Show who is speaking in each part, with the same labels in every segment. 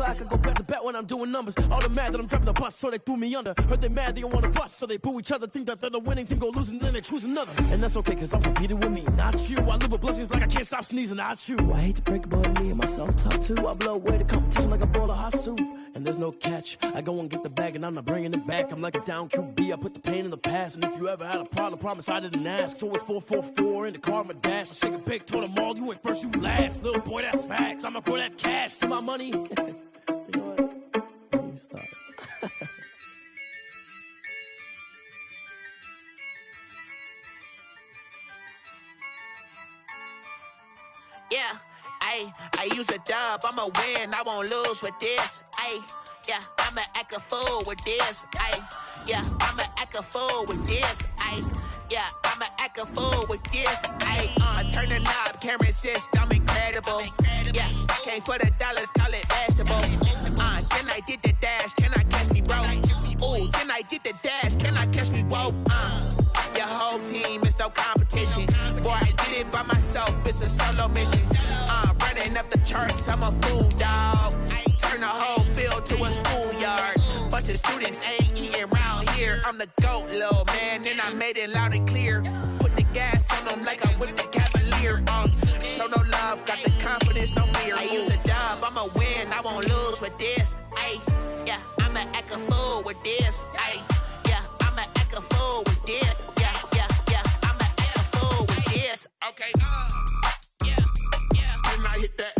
Speaker 1: glad I could go back to back when I'm doing numbers. All the mad that I'm driving the bus, so they threw me under. Heard they mad, they don't want to bust, so they boo each other. Think that they're the winning team, go losing, then they choose another. And that's okay, cause I'm competing with me, not you. I live with blessings like I can't stop sneezing, not you. I hate to break it, but me and myself top too. I blow away the competition like a bowl of hot soup. And there's no catch. I go and get the bag and I'm not bringing it back. I'm like a down QB, I put the pain in the past. And if you ever had a problem, promise I didn't ask. So it's 444 in the car, my dash. I shake a big, told them all, you ain't first, you last. Little boy, that's facts. I'ma grow that cash to my money. You know what? Let me stop.
Speaker 2: Yeah, I use a dub, I'ma win, I won't lose with this. Yeah, I'ma act a fool with this. Yeah, I'ma act a fool with this. Yeah, I'ma act a fool with this. I turn the knob, can't resist, I'm incredible. Yeah, came for the dollars, call it vegetable. Then I did the dash, can I catch me, bro? Ooh, then I did the dash, can I catch me, whoa? Your whole team is no competition. Boy, I did it by myself, it's a solo mission. Running up the charts, I'm a fool, dog. Turn the whole field to a schoolyard. Bunch of students ain't eating round here. I'm the GOAT, little man, and I made it loud and clear. Put the gas on them like I'm with the Cavalier. Show no love, got the confidence, no fear. I use a dub, I'ma win, I won't lose with this. Yeah, I'ma act a fool with this. Yeah, I'ma act a fool with this. Yeah, I'ma act a fool with this. Okay, yeah, then I hit that.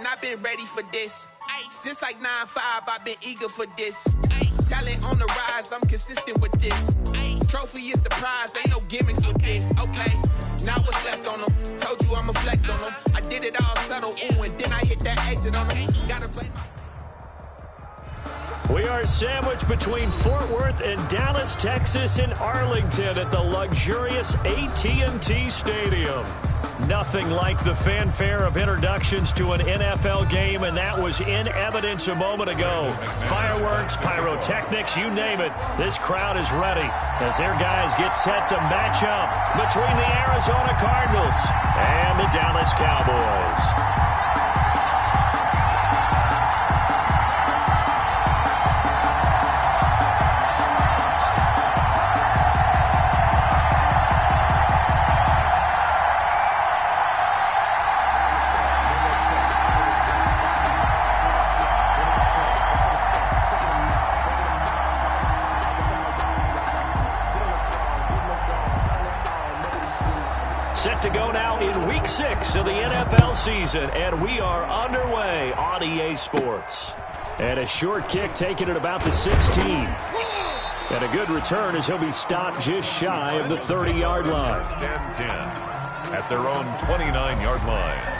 Speaker 2: I've been ready for this. Since like 9-5, I've been eager for this. Talent on the rise, I'm consistent with this. Trophy is the prize, ain't no gimmicks with this. Okay, now what's left on them? Told you I'ma flex on them. I did it all subtle, ooh, and then I hit that exit on them. Gotta play my...
Speaker 3: We are sandwiched between Fort Worth and Dallas, Texas, and Arlington at the luxurious AT&T Stadium. Nothing like the fanfare of introductions to an NFL game, and that was in evidence a moment ago. Fireworks, pyrotechnics, you name it. This crowd is ready as their guys get set to match up between the Arizona Cardinals and the Dallas Cowboys. Set to go now in Week 6 of the NFL season, and we are underway on EA Sports. And a short kick taken at about the 16. And a good return as he'll be stopped just shy of the 30-yard line.
Speaker 4: Stand 10 at their own 29-yard line.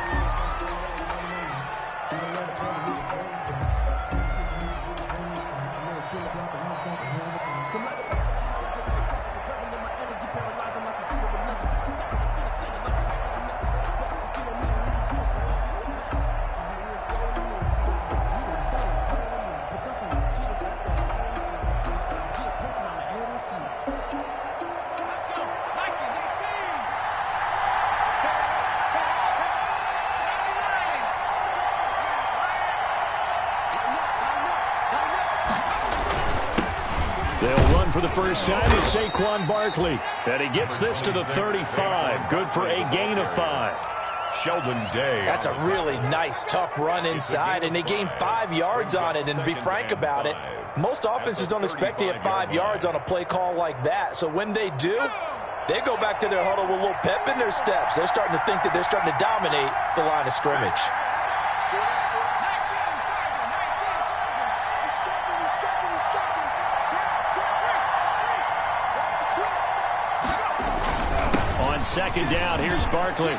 Speaker 3: For the first time is Saquon Barkley. And he gets this to the 35. Good for a gain of 5.
Speaker 4: Sheldon Day.
Speaker 5: That's a really nice, tough run inside, and they gained 5 yards on it. And to be frank about it, most offenses don't expect to get 5 yards on a play call like that. So when they do, they go back to their huddle with a little pep in their steps. They're starting to think that they're starting to dominate the line of scrimmage.
Speaker 3: Second down, here's Barkley.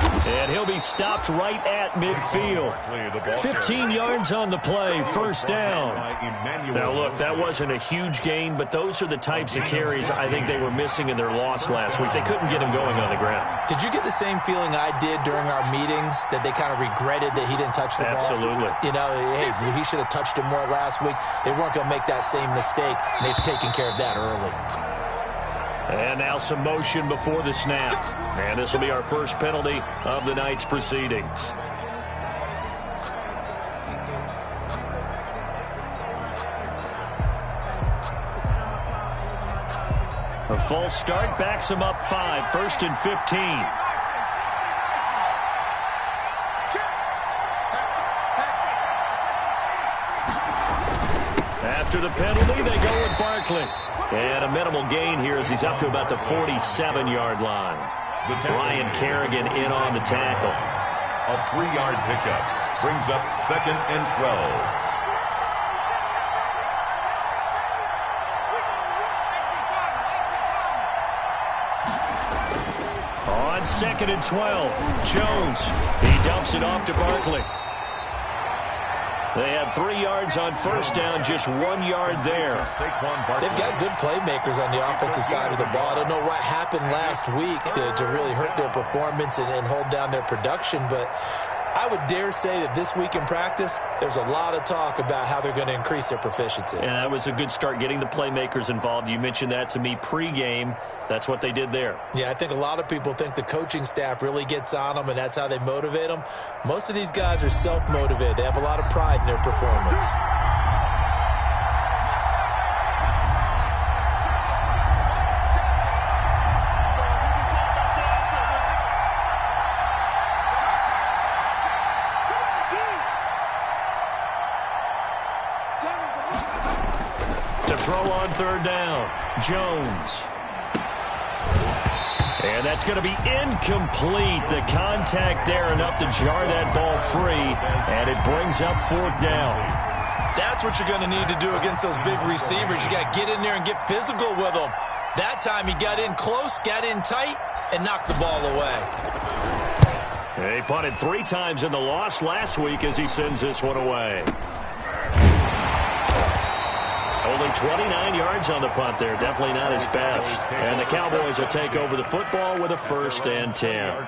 Speaker 3: And he'll be stopped right at midfield. 15 yards on the play, first down. Now, look, that wasn't a huge gain, but those are the types of carries I think they were missing in their loss last week. They couldn't get him going on the ground.
Speaker 5: Did you get the same feeling I did during our meetings, that they kind of regretted that he didn't touch the ball?
Speaker 3: Absolutely.
Speaker 5: You know, hey, he should have touched it more last week. They weren't going to make that same mistake, and they've taken care of that early.
Speaker 3: And now some motion before the snap. And this will be our first penalty of the night's proceedings. A false start backs him up 5, 1st and 15. After the penalty, they go with Barkley. And a minimal gain here as he's up to about the 47-yard line. Ryan Kerrigan in on the tackle.
Speaker 4: A 3-yard pickup brings up 2nd and 12.
Speaker 3: On 2nd and 12, Jones. He dumps it off to Barkley. They had 3 yards on first down, just 1 yard there.
Speaker 5: They've got good playmakers on the offensive side of the ball. I don't know what happened last week to really hurt their performance and hold down their production, but I would dare say that this week in practice, there's a lot of talk about how they're going to increase their proficiency.
Speaker 3: And that was a good start, getting the playmakers involved. You mentioned that to me pregame. That's what they did there.
Speaker 5: Yeah, I think a lot of people think the coaching staff really gets on them, and that's how they motivate them. Most of these guys are self-motivated. They have a lot of pride in their performance.
Speaker 3: Throw on third down. Jones. And that's going to be incomplete. The contact there enough to jar that ball free, and it brings up 4th down.
Speaker 5: That's what you're going to need to do against those big receivers. You got to get in there and get physical with them. That time he got in close, got in tight, and knocked the ball away.
Speaker 3: He punted 3 times in the loss last week as he sends this one away. Only 29 yards on the punt there. Definitely not his best. And the Cowboys will take over the football with a 1st and 10.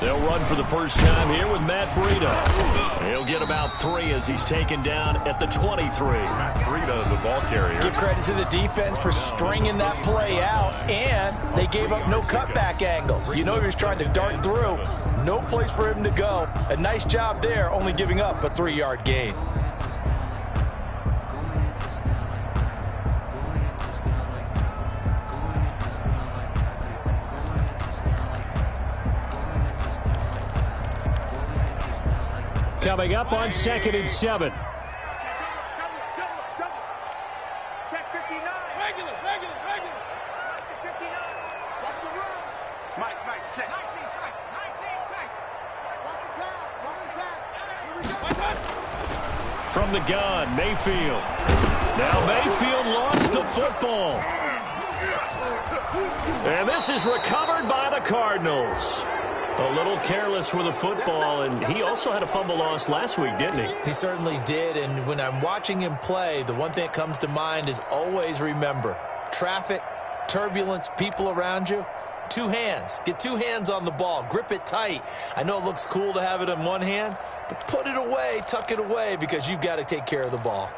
Speaker 3: They'll run for the first time here with Matt Breida. He'll get about 3 as he's taken down at the 23.
Speaker 4: Matt Breida, the ball carrier.
Speaker 5: Give credit to the defense for stringing that play out, and they gave up no cutback angle. You know he was trying to dart through. No place for him to go. A nice job there, only giving up a 3-yard gain.
Speaker 3: Coming up on 2nd and 7.
Speaker 6: Check 59. Regular. 59. Watch the run. Mike, check. 19 check. Watch the pass. Here we go.
Speaker 3: From the gun, Mayfield. Now Mayfield lost the football. And this is recovered by the Cardinals. A little careless with the football, and he also had a fumble loss last week, didn't he?
Speaker 5: He certainly did, and when I'm watching him play, the one thing that comes to mind is always remember, traffic, turbulence, people around you, 2 hands. Get 2 hands on the ball. Grip it tight. I know it looks cool to have it in one hand, but put it away, tuck it away, because you've got to take care of the ball.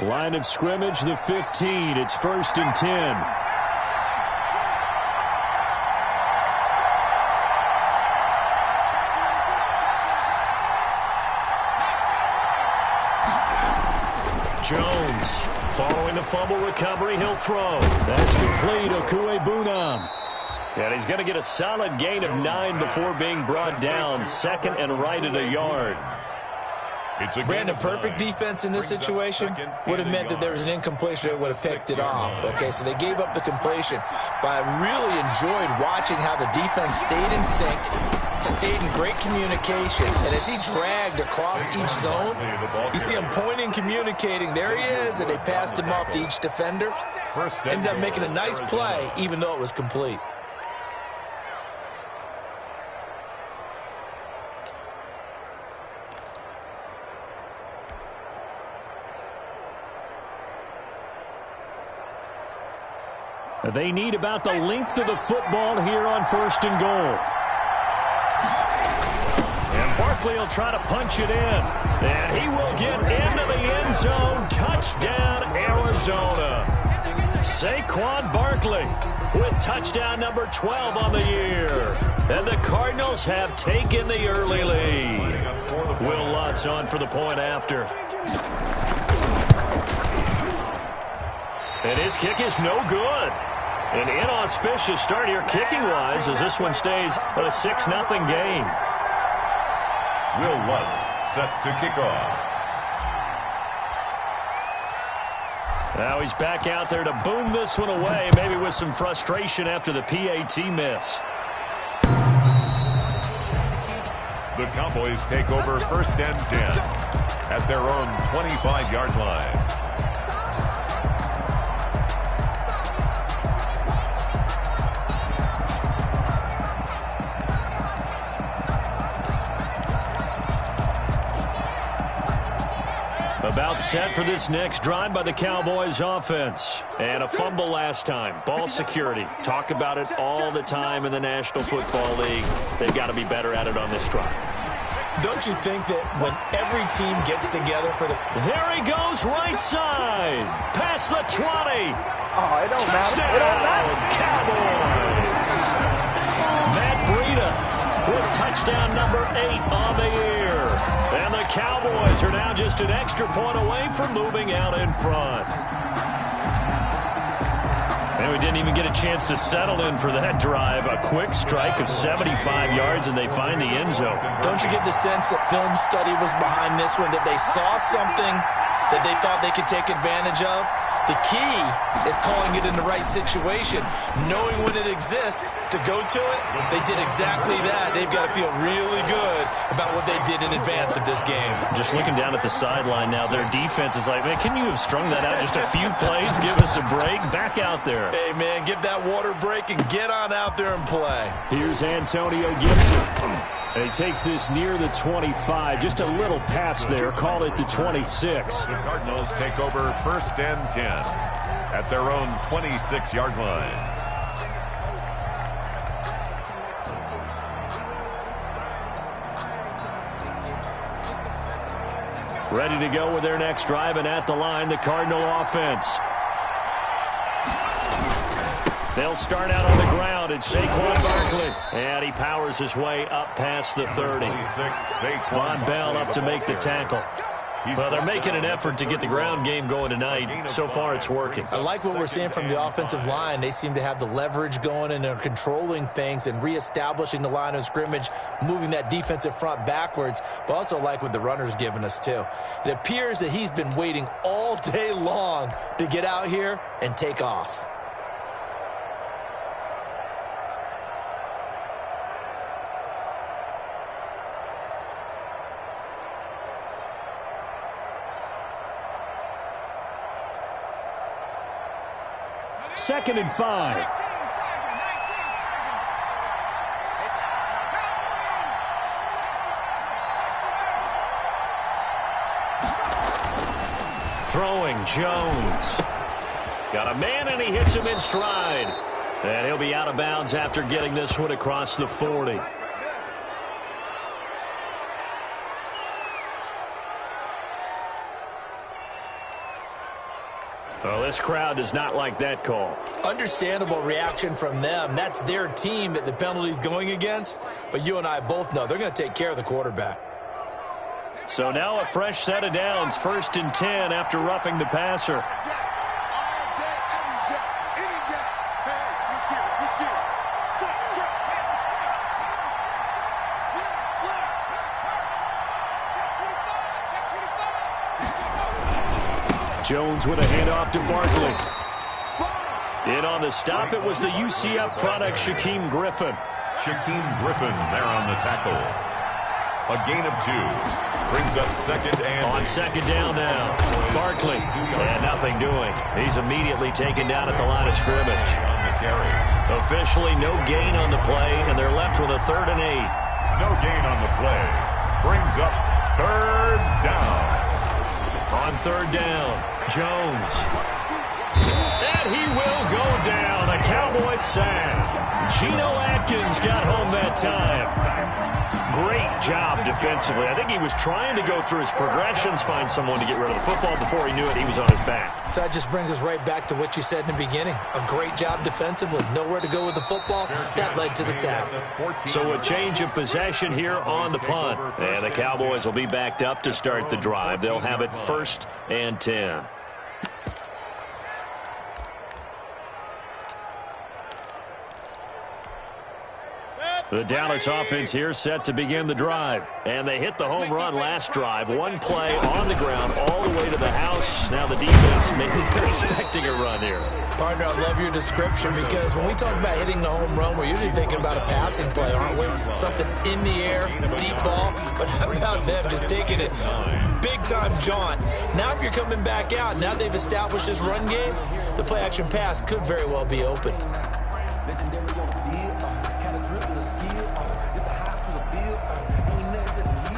Speaker 3: Line of scrimmage, the 15. It's 1st and 10. Jones Following the fumble recovery, he'll throw. That's complete. Okuegbunam. And he's going to get a solid gain of 9 before being brought down. Second and right at a yard.
Speaker 5: Brandon, perfect defense in this situation would have meant that there was an incompletion that would have picked it off. Okay, so they gave up the completion. But I really enjoyed watching how the defense stayed in sync, stayed in great communication, and as he dragged across each zone, you see him pointing, communicating. There he is, and they passed him off to each defender. Ended up making a nice play, even though it was complete.
Speaker 3: They need about the length of the football here on 1st and goal. And Barkley will try to punch it in. And he will get into the end zone. Touchdown, Arizona. Saquon Barkley with touchdown number 12 on the year. And the Cardinals have taken the early lead. Will Lutz on for the point after. And his kick is no good. An inauspicious start here kicking-wise as this one stays a 6-0 game.
Speaker 4: Will Lutz set to kick off.
Speaker 3: Now he's back out there to boom this one away, maybe with some frustration after the PAT miss.
Speaker 4: The Cowboys take over 1st and 10 at their own 25-yard line.
Speaker 3: About set for this next drive by the Cowboys offense. And a fumble last time. Ball security. Talk about it all the time in the National Football League. They've got to be better at it on this drive.
Speaker 5: Don't you think that when every team gets together for the...
Speaker 3: There he goes, right side. Past the 20.
Speaker 7: Oh, it don't
Speaker 3: Touchdown,
Speaker 7: matter. It don't matter.
Speaker 3: Cowboys. Matt Breida with touchdown number 8 on the year. And the Cowboys are now just an extra point away from moving out in front. And we didn't even get a chance to settle in for that drive. A quick strike of 75 yards, and they find the end zone.
Speaker 5: Don't you get the sense that film study was behind this one, that they saw something that they thought they could take advantage of? The key is calling it in the right situation, knowing when it exists to go to it. They did exactly that. They've got to feel really good about what they did in advance of this game.
Speaker 3: Just looking down at the sideline now, their defense is like, man, can you have strung that out just a few plays? Give us a break. Back out there.
Speaker 5: Hey, man, give that water break and get on out there and play.
Speaker 3: Here's Antonio Gibson. And he takes this near the 25. Just a little pass there. Call it the 26.
Speaker 4: The Cardinals take over 1st and 10 at their own 26-yard line.
Speaker 3: Ready to go with their next drive, and at the line, the Cardinal offense. They'll start out on the ground. It's Saquon Barkley. And he powers his way up past the 30. Von Bell up to make the tackle. Well, they're making an effort to get the ground game going tonight. So far, it's working.
Speaker 5: I like what we're seeing from the offensive line. They seem to have the leverage going, and they're controlling things and reestablishing the line of scrimmage, moving that defensive front backwards. But also like what the runner's giving us, too. It appears that he's been waiting all day long to get out here and take off.
Speaker 3: Second and 5. Throwing, Jones. Got a man, and he hits him in stride. And he'll be out of bounds after getting this one across the 40. Well, this crowd does not like that call.
Speaker 5: Understandable reaction from them. That's their team that the penalty's going against. But you and I both know they're going to take care of the quarterback.
Speaker 3: So now a fresh set of downs. 1st and 10 after roughing the passer. Jones with a handoff to Barkley. In on the stop, it was the UCF product, Shaquem Griffin.
Speaker 4: Shaquem Griffin there on the tackle. A gain of 2. Brings up second and...
Speaker 3: On second down now. Barkley. And nothing doing. He's immediately taken down at the line of scrimmage.
Speaker 4: On the carry.
Speaker 3: Officially no gain on the play, and they're left with a 3rd and 8.
Speaker 4: No gain on the play. Brings up 3rd down.
Speaker 3: On 3rd down, Jones. And he will go down. A Cowboys sack. Geno Atkins got home that time. Great job defensively. I think he was trying to go through his progressions, find someone to get rid of the football. Before he knew it, he was on his back.
Speaker 5: So that just brings us right back to what you said in the beginning. A great job defensively. Nowhere to go with the football. That led to the sack.
Speaker 3: So a change of possession here on the punt. And the Cowboys will be backed up to start the drive. They'll have it 1st and 10. The Dallas offense here set to begin the drive. And they hit the home run last drive. One play on the ground all the way to the house. Now the defense maybe expecting a run here.
Speaker 5: Partner, I love your description because when we talk about hitting the home run, we're usually thinking about a passing play, aren't we? Something in the air, deep ball. But how about them just taking it big-time jaunt? Now if you're coming back out, now they've established this run game, the play-action pass could very well be open.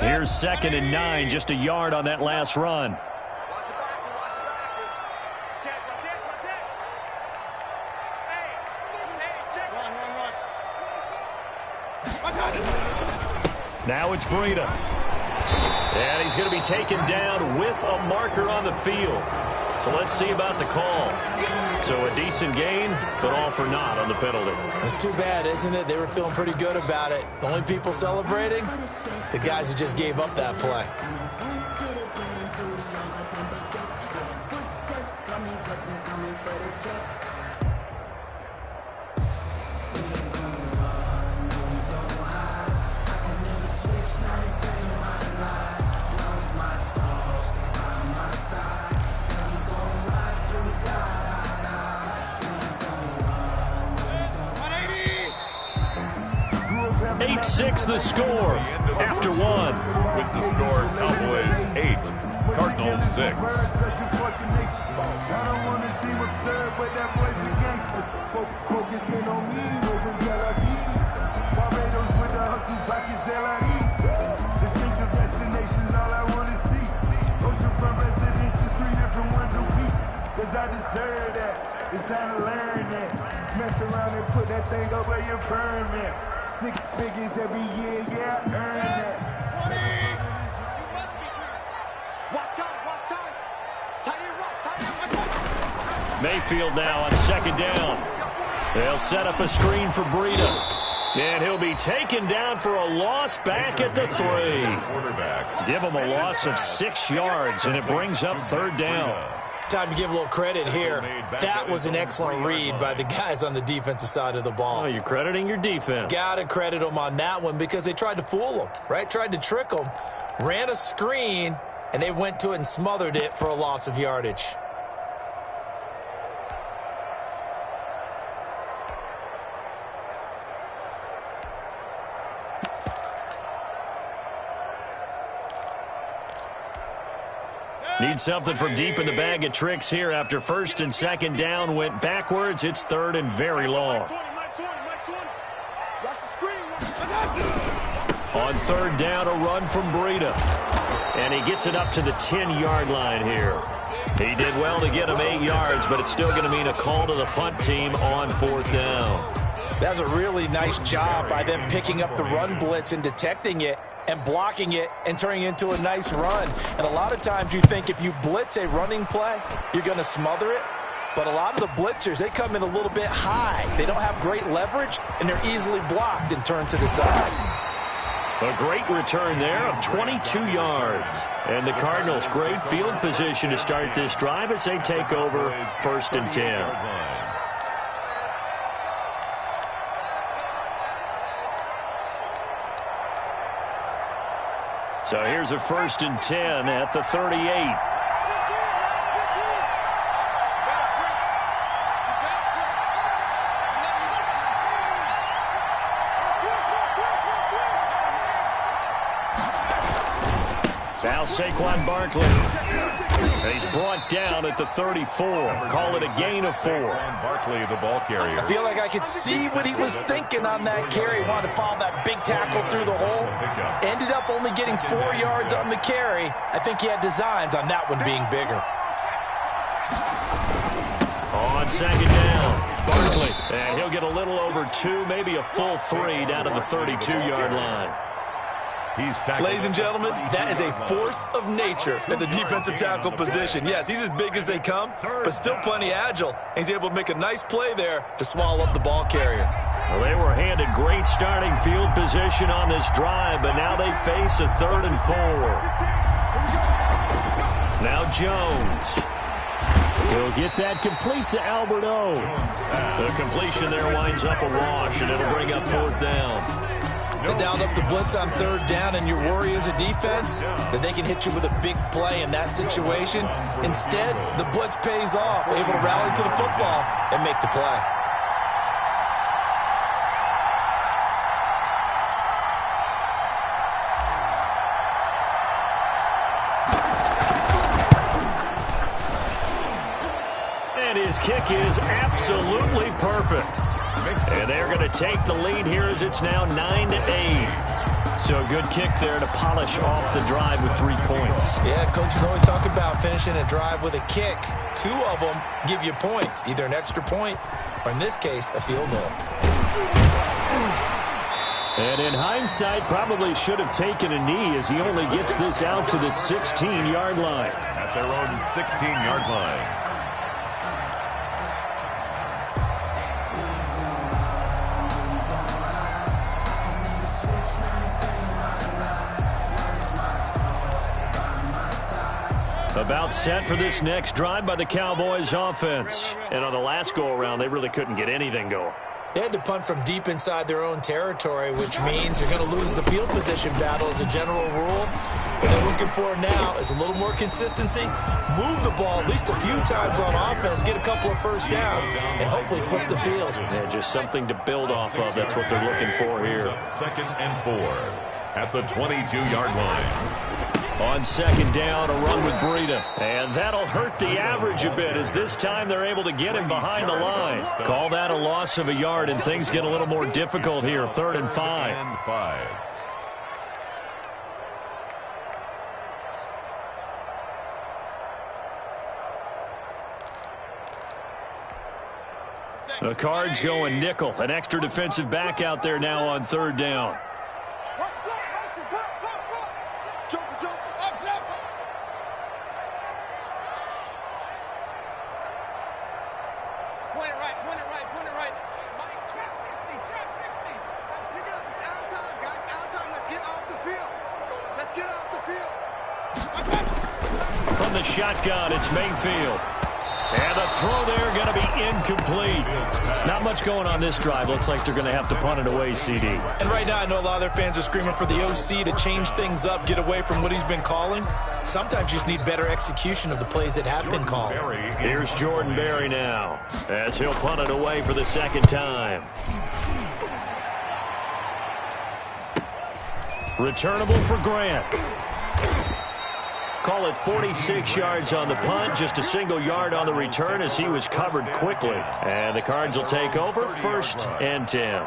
Speaker 3: Here's 2nd and 9, just a yard on that last run. Now it's Breida. And he's going to be taken down with a marker on the field. So let's see about the call. So a decent gain, but all for naught on the penalty.
Speaker 5: It's too bad, isn't it? They were feeling pretty good about it. The only people celebrating, the guys who just gave up that play.
Speaker 3: The score after 1.
Speaker 4: With the score, Cowboys 8, Cardinals 6.
Speaker 7: I don't want to seem absurd, but that boy's a gangster. Focusing on me, go from Tel Aviv. Barbados with the hustle, pockets LIDs. Distinctive destinations, all I want to see. Oceanfront residences, 3 different ones a week. Cause I deserve that. It's time to learn that. Mess around and put that thing up where your permit. 6 figures every year, yeah, earn that.
Speaker 3: Mayfield now on 2nd down. They'll set up a screen for Breida. And he'll be taken down for a loss back at the 3. Give him a loss of 6 yards, and it brings up 3rd down.
Speaker 5: Time to give a little credit here. That was an excellent read by the guys on the defensive side of the ball.
Speaker 3: Oh, you're crediting your defense.
Speaker 5: Gotta credit them on that one because they tried to fool them, right? Tried to trick them. Ran a screen, and they went to it and smothered it for a loss of yardage.
Speaker 3: Need something from deep in the bag of tricks here after 1st and 2nd down went backwards. It's 3rd and very long. On 3rd down, a run from Breida. And he gets it up to the 10-yard line here. He did well to get him 8 yards, but it's still going to mean a call to the punt team on 4th down.
Speaker 5: That's a really nice job by them picking up the run blitz and detecting it and blocking it and turning it into a nice run. And a lot of times you think if you blitz a running play, you're going to smother it. But a lot of the blitzers, they come in a little bit high. They don't have great leverage, and they're easily blocked and turned to the side.
Speaker 3: A great return there of 22 yards. And the Cardinals, great field position to start this drive as they take over 1st and 10. So here's a 1st and 10 at the 38. Now Saquon Barkley. And he's brought down at the 34. Call it a gain of 4.
Speaker 4: Barkley, the ball carrier.
Speaker 5: I feel like I could see what he was thinking on that carry. Wanted to follow that big tackle through the hole. Ended up only getting 4 yards on the carry. I think he had designs on that one being bigger.
Speaker 3: On second down, Barkley. And he'll get a little over 2, maybe a full 3 down to the 32-yard line.
Speaker 5: Ladies and gentlemen, that is a force of nature at the defensive tackle position. Yes, he's as big as they come, but still plenty agile. He's able to make a nice play there to swallow up the ball carrier.
Speaker 3: Well, they were handed great starting field position on this drive, but now they face a 3rd and 4. Now Jones. He'll get that complete to Albert O. The completion there winds up a wash, and it'll bring up 4th down.
Speaker 5: They dialed up the blitz on 3rd down, and your worry as a defense that they can hit you with a big play in that situation. Instead, the blitz pays off, able to rally to the football and make the play.
Speaker 3: And his kick is absolutely perfect. And they're going to take the lead here as it's now 9-8. So a good kick there to polish off the drive with 3 points.
Speaker 5: Yeah, coaches always talk about finishing a drive with a kick. 2 of them give you points, either an extra point or, in this case, a field goal.
Speaker 3: And in hindsight, probably should have taken a knee as he only gets this out to the 16-yard line.
Speaker 4: At their own 16-yard line.
Speaker 3: About set for this next drive by the Cowboys offense. And on the last go-around, they really couldn't get anything going.
Speaker 5: They had to punt from deep inside their own territory, which means you're going to lose the field position battle as a general rule. What they're looking for now is a little more consistency, move the ball at least a few times on offense, get a couple of first downs, and hopefully flip the field.
Speaker 3: Yeah, just something to build off of. That's what they're looking for here.
Speaker 4: 2nd and 4 at the 22-yard line.
Speaker 3: On second down, a run with Breida. And that'll hurt the average a bit as this time they're able to get him behind the line. Call that a loss of a yard, and things get a little more difficult here. 3rd and 5. The Cards going nickel. An extra defensive back out there now on 3rd down. From the shotgun, it's Mayfield. And the throw there going to be incomplete. Not much going on this drive. Looks like they're going to have to punt it away, CD.
Speaker 5: And right now I know a lot of their fans are screaming for the OC to change things up, get away from what he's been calling. Sometimes you just need better execution of the plays that have been called.
Speaker 3: Here's Jordan Berry now as he'll punt it away for the 2nd time. Returnable for Grant. Call it 46 yards on the punt, just a single yard on the return as he was covered quickly. And the Cards will take over 1st and 10.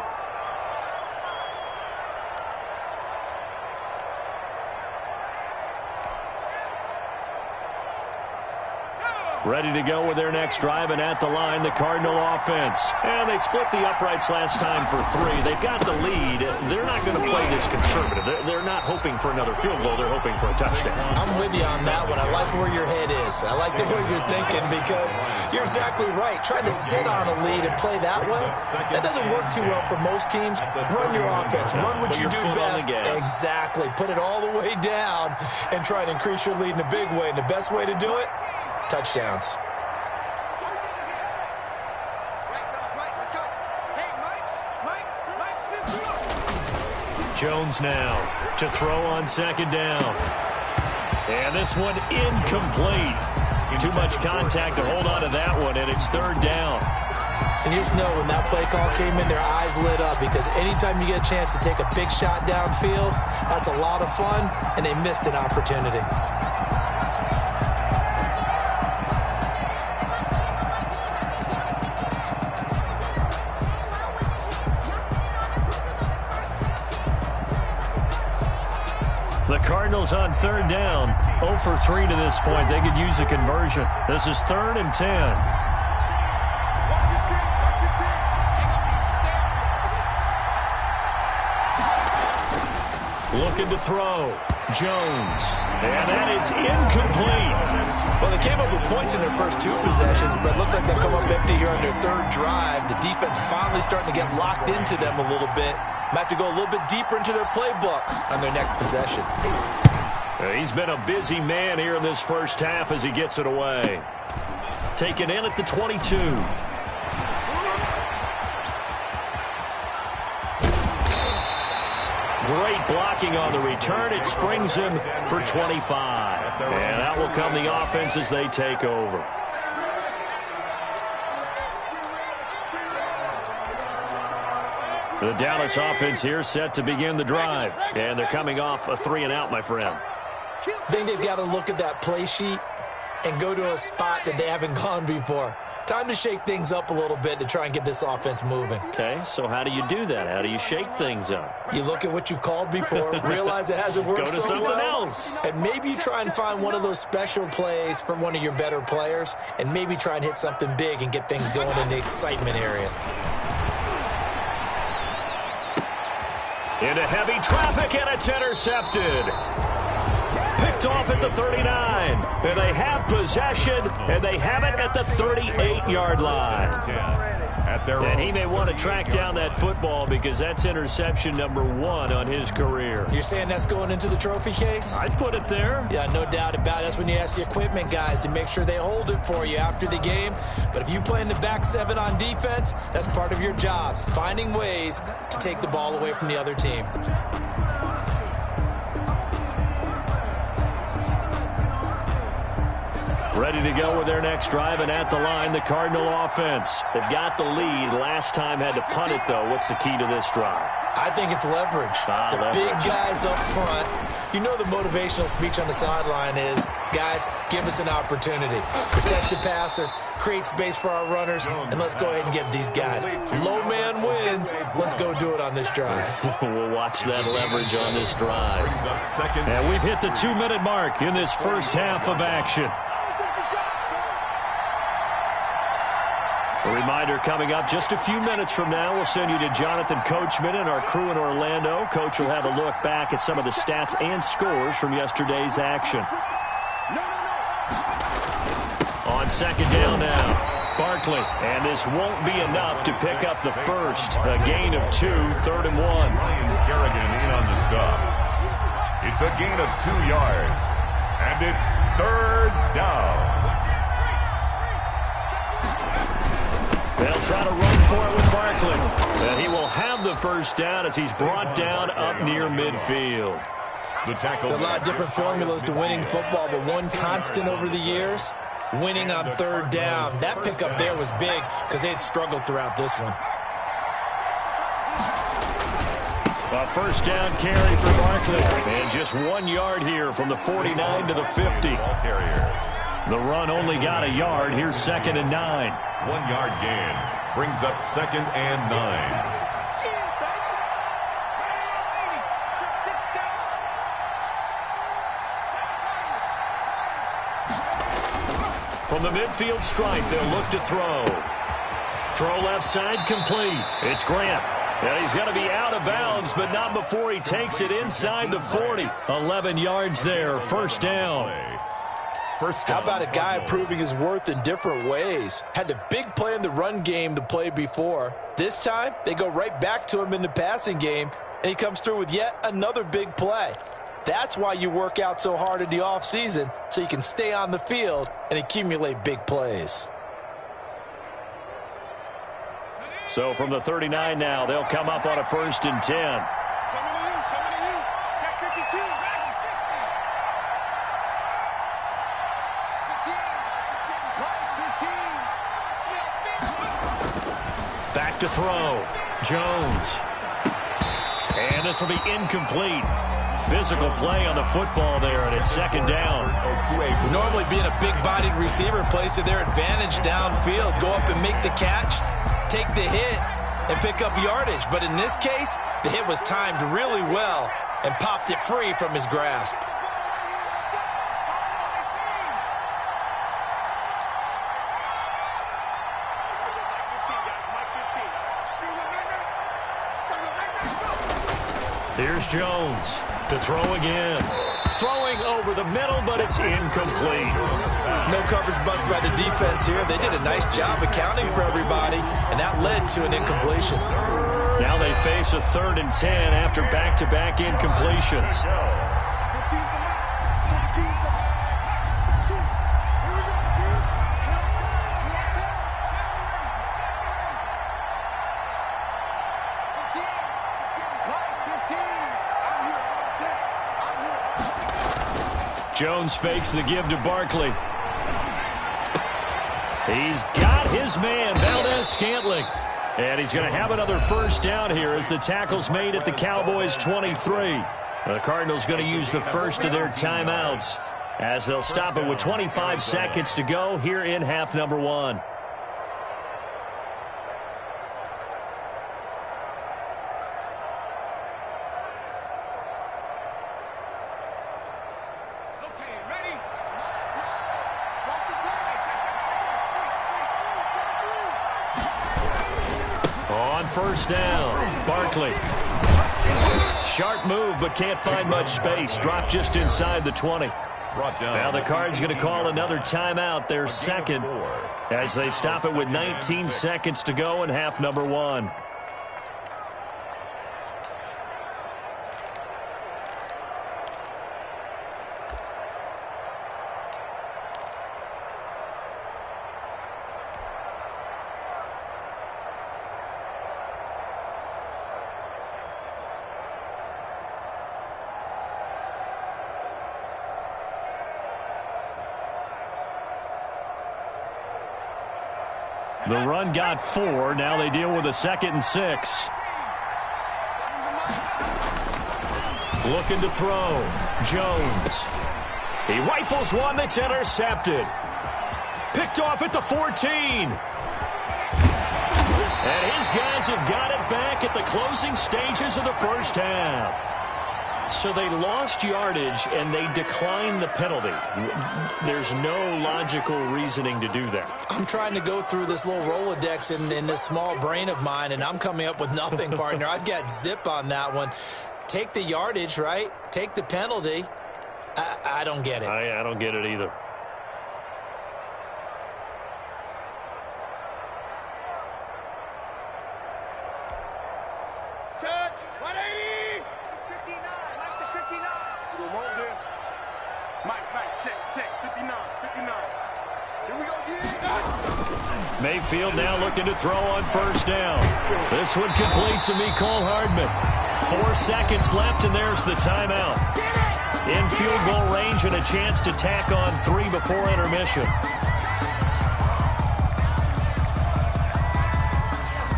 Speaker 3: Ready to go with their next drive, and at the line, the Cardinal offense. And they split the uprights last time for 3. They've got the lead. They're not going to play this conservative. They're not hoping for another field goal. They're hoping for a touchdown.
Speaker 5: I'm with you on that one. I like where your head is. I like the way you're thinking because you're exactly right. Trying to sit on a lead and play that way, that doesn't work too well for most teams. Run your offense. Run what you do best. Exactly. Put it all the way down and try to increase your lead in a big way. And the best way to do it, touchdowns.
Speaker 3: Jones now to throw on 2nd down. And this one incomplete. Too much contact to hold on to that one, and it's 3rd down.
Speaker 5: And you just know when that play call came in, their eyes lit up, because anytime you get a chance to take a big shot downfield, that's a lot of fun, and they missed an opportunity.
Speaker 3: The Cardinals on third down, 0 for 3 to this point. They could use a conversion. This is 3rd and 10. Looking to throw. Jones. And that is incomplete.
Speaker 5: Well, they came up with points in their first 2 possessions, but it looks like they'll come up empty here on their 3rd drive. The defense finally starting to get locked into them a little bit. Might have to go a little bit deeper into their playbook on their next possession.
Speaker 3: He's been a busy man here in this first half as he gets it away. Taken in at the 22. Great blocking on the return. It springs him for 25. And that will come the offense as they take over. The Dallas offense here set to begin the drive. And they're coming off a 3-and-out, my friend.
Speaker 5: I think they've got to look at that play sheet and go to a spot that they haven't gone before. Time to shake things up a little bit to try and get this offense moving.
Speaker 3: Okay, so how do you do that? How do you shake things up?
Speaker 5: You look at what you've called before, realize it hasn't worked
Speaker 3: so well. Go to something else.
Speaker 5: And maybe you try and find one of those special plays from one of your better players, and maybe try and hit something big and get things going in the excitement area.
Speaker 3: Into heavy traffic, and it's intercepted. Picked off at the 39. And they have possession, and they have it at the 38-yard line. And he may want to track down that football because that's interception number 1 on his career.
Speaker 5: You're saying that's going into the trophy case?
Speaker 3: I'd put it there.
Speaker 5: Yeah, no doubt about it. That's when you ask the equipment guys to make sure they hold it for you after the game. But if you play in the back 7 on defense, that's part of your job, finding ways to take the ball away from the other team.
Speaker 3: Ready to go with their next drive, and at the line, the Cardinal offense. They've got the lead. Last time had to punt it, though. What's the key to this drive?
Speaker 5: I think it's leverage. The big guys up front. You know the motivational speech on the sideline is, guys, give us an opportunity. Protect the passer, create space for our runners, and let's go ahead and give these guys. Low man wins. Let's go do it on this drive.
Speaker 3: We'll watch that leverage on this drive. And we've hit the 2-minute mark in this first half of action. A reminder coming up just a few minutes from now. We'll send you to Jonathan Coachman and our crew in Orlando. Coach will have a look back at some of the stats and scores from yesterday's action. On second down now, Barkley. And this won't be enough to pick up the first. A gain of 2, 3rd and 1.
Speaker 4: Ryan Kerrigan in on the stop. It's a gain of 2 yards. And it's 3rd down.
Speaker 3: They'll try to run for it with Barkley. And he will have the first down as he's brought down up near midfield.
Speaker 4: The tackle.
Speaker 5: There's a lot of different formulas to winning football, but one constant over the years, winning on 3rd down. That pickup there was big because they had struggled throughout this one.
Speaker 3: A first down carry for Barkley. And just 1 yard here from the 49 to the 50.
Speaker 4: Ball carrier.
Speaker 3: The run only got a yard. Here's 2nd and 9.
Speaker 4: 1 yard gain brings up 2nd and 9.
Speaker 3: From the midfield stripe, they'll look to throw. Throw left side complete. It's Grant. And he's going to be out of bounds, but not before he takes it inside the 40. 11 yards there, first down.
Speaker 5: How about a guy proving his worth in different ways? Had a big play in the run game the play before. This time, they go right back to him in the passing game, and he comes through with yet another big play. That's why you work out so hard in the offseason, so you can stay on the field and accumulate big plays.
Speaker 3: So from the 39 now, they'll come up on a 1st and 10. to throw. Jones. And this will be incomplete. Physical play on the football there, and it's second down.
Speaker 5: Normally being a big-bodied receiver plays to their advantage downfield. Go up and make the catch, take the hit, and pick up yardage. But in this case, the hit was timed really well and popped it free from his grasp.
Speaker 3: Here's Jones to throw again. Throwing over the middle, but it's incomplete.
Speaker 5: No coverage bust by the defense here. They did a nice job accounting for everybody, and that led to an incompletion.
Speaker 3: Now they face a 3rd and 10 after back-to-back incompletions. Jones fakes the give to Barkley. He's got his man, Valdes-Scantling. And he's going to have another first down here as the tackle's made at the Cowboys' 23. The Cardinals going to use the first of their timeouts as they'll stop it with 25 seconds to go here in half number 1. First down, Barkley. Sharp move, but can't find much space. Dropped just inside the 20. Now the Cards going to call another timeout, their second, as they stop it with 19 seconds to go in half number 1. The run got 4. Now they deal with a 2nd and 6. Looking to throw. Jones. He rifles one that's intercepted. Picked off at the 14. And his guys have got it back at the closing stages of the first half. So they lost yardage, and they declined the penalty. There's no logical reasoning to do that.
Speaker 5: I'm trying to go through this little Rolodex in this small brain of mine, and I'm coming up with nothing, partner. I've got zip on that one. Take the yardage, right? Take the penalty. I don't get it.
Speaker 3: I don't get it either.
Speaker 6: Check, 180. 59, Mike to 59. We want this. Mike, check, 59. Here we go,
Speaker 3: Mayfield now looking to throw on first down. This one complete to Mecole Hardman. 4 seconds left, and there's the timeout. In field goal range and a chance to tack on 3 before intermission.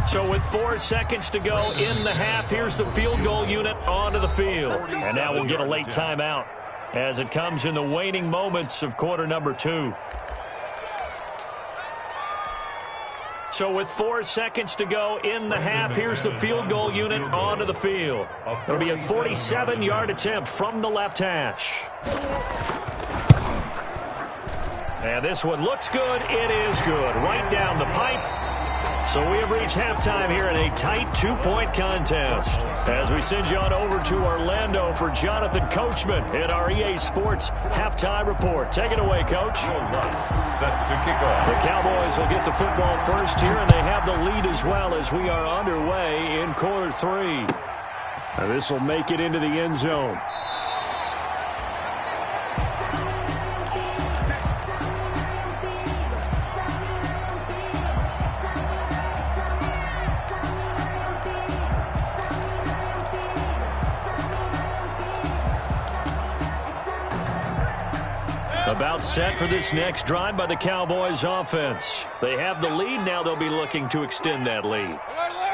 Speaker 3: So with 4 seconds to go in the half, here's the field goal unit onto the field. And now we'll get a late timeout as it comes in the waning moments of quarter number 2. So with 4 seconds to go in the half, here's the field goal unit onto the field. It'll be a 47-yard attempt from the left hash. And this one looks good. It is good. Right down the pipe. So we have reached halftime here in a tight 2-point contest. As we send you on over to Orlando for Jonathan Coachman at our EA Sports Halftime Report. Take it away, Coach.
Speaker 4: Set to kick off.
Speaker 3: The Cowboys will get the football first here, and they have the lead as well as we are underway in quarter 3. Now this will make it into the end zone. About set for this next drive by the Cowboys offense. They have the lead. Now they'll be looking to extend that lead.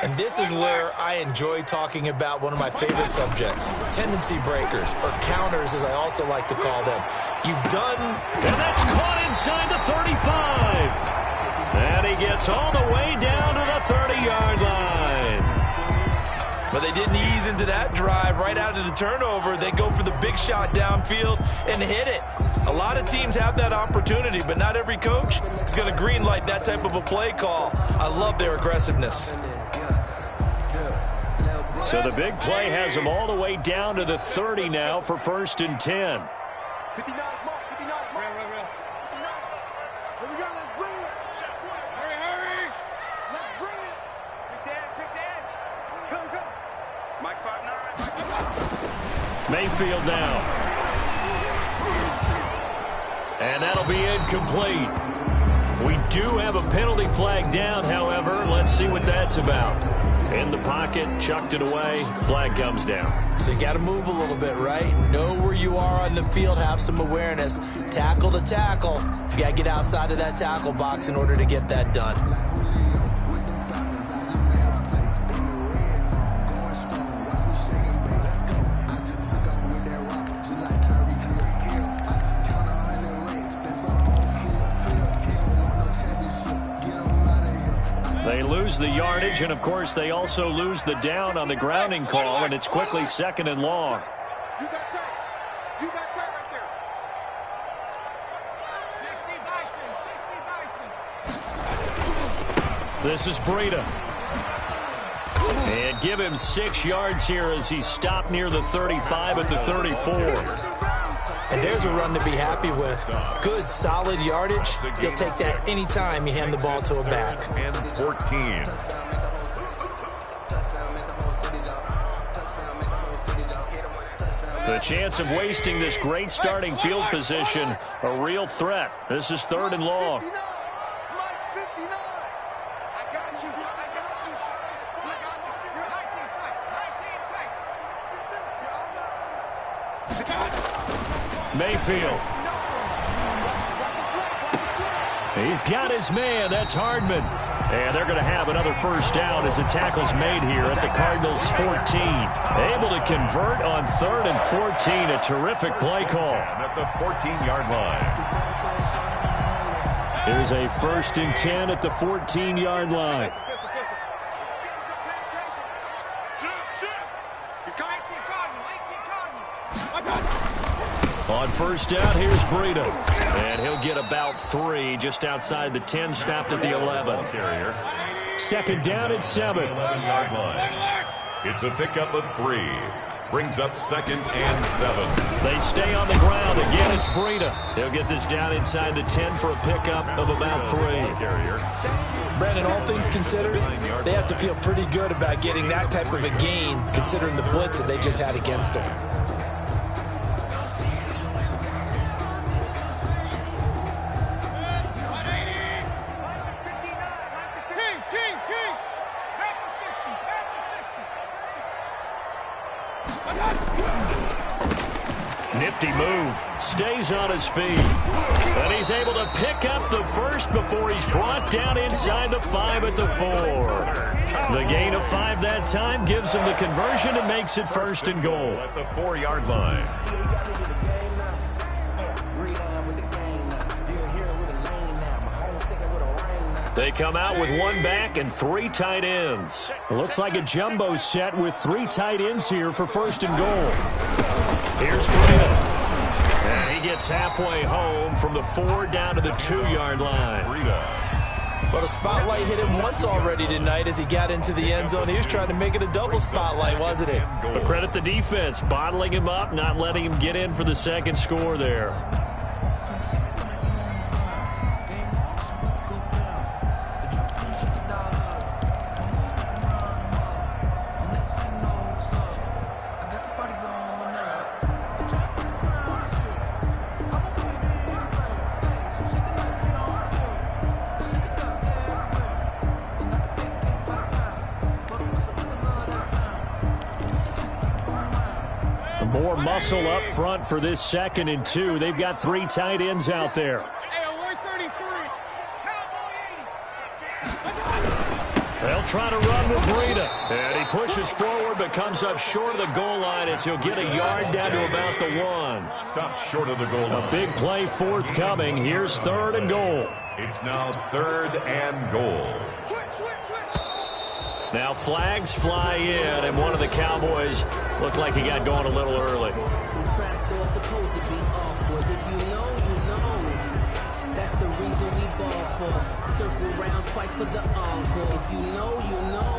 Speaker 5: And this is where I enjoy talking about one of my favorite subjects, tendency breakers, or counters as I also like to call them. You've done...
Speaker 3: And that's caught inside the 35. And he gets all the way down to the 30-yard line.
Speaker 5: But they didn't ease into that drive right out of the turnover. They go for the big shot downfield and hit it. A lot of teams have that opportunity, but not every coach is going to green light that type of a play call. I love their aggressiveness.
Speaker 3: So the big play has them all the way down to the 30 now for 1st and 10.
Speaker 6: 59 mark, 59 mark. Real. 59. Here we go, let's bring it. Hurry. Let's bring it. Kick the edge. Come. Mike 5'9".
Speaker 3: Mayfield now. And that'll be incomplete. We do have a penalty flag down, however. Let's see what that's about. In the pocket, chucked it away, flag comes down.
Speaker 5: So you got to move a little bit, right? Know where you are on the field, have some awareness. Tackle to tackle. You got to get outside of that tackle box in order to get that done.
Speaker 3: They lose the yardage, and of course they also lose the down on the grounding call, and it's quickly 2nd and long.
Speaker 6: You got tight right there. 60 Bison.
Speaker 3: This is Breida. And give him 6 yards here as he's stopped near the 35 at the 34.
Speaker 5: And there's a run to be happy with. Good, solid yardage. You'll take that anytime you hand the ball to a back.
Speaker 4: And 14.
Speaker 3: The chance of wasting this great starting field position, a real threat. This is 3rd and long.
Speaker 6: Mike 59. I got you. You're 19 tight.
Speaker 3: Mayfield. He's got his man. That's Hardman. And they're going to have another 1st down as the tackle's made here at the Cardinals' 14. Able to convert on 3rd and 14. A terrific play call.
Speaker 4: At the 14-yard line.
Speaker 3: Here's a 1st and 10 at the 14-yard line. On 1st down, here's Breida. And he'll get about 3 just outside the 10, stopped at the 11. 2nd down at 7.
Speaker 4: 11-yard line. It's a pickup of 3. Brings up 2nd and 7.
Speaker 3: They stay on the ground. Again, it's Breida. He'll get this down inside the 10 for a pickup of about 3.
Speaker 5: Brandon, all things considered, they have to feel pretty good about getting that type of a gain, considering the blitz that they just had against them.
Speaker 3: Nifty move. Stays on his feet. And he's able to pick up the 1st before he's brought down inside the 5 at the 4. The gain of 5 that time gives him the conversion and makes it 1st and goal.
Speaker 4: At the 4-yard line.
Speaker 3: They come out with 1 back and 3 tight ends. Looks like a jumbo set with 3 tight ends here for 1st and goal. Here's Breida. And he gets halfway home from the 4 down to the 2-yard line.
Speaker 5: Well, the spotlight hit him once already tonight as he got into the end zone. He was trying to make it a double spotlight, wasn't he?
Speaker 3: But credit the defense, bottling him up, not letting him get in for the 2nd score there. More muscle up front for this 2nd and 2. They've got 3 tight ends out there. They'll try to run with Breida. And he pushes forward but comes up short of the goal line as he'll get a yard down to about the 1.
Speaker 4: Stop short of the goal line.
Speaker 3: A big play forthcoming. Here's 3rd and goal.
Speaker 4: It's now 3rd and goal.
Speaker 3: Now flags fly in, and one of the Cowboys looked like he got going a little early.
Speaker 8: Supposed to be awkward. If you know, you know. That's the reason we ball for. Circle round twice for the encore. If you know, you know.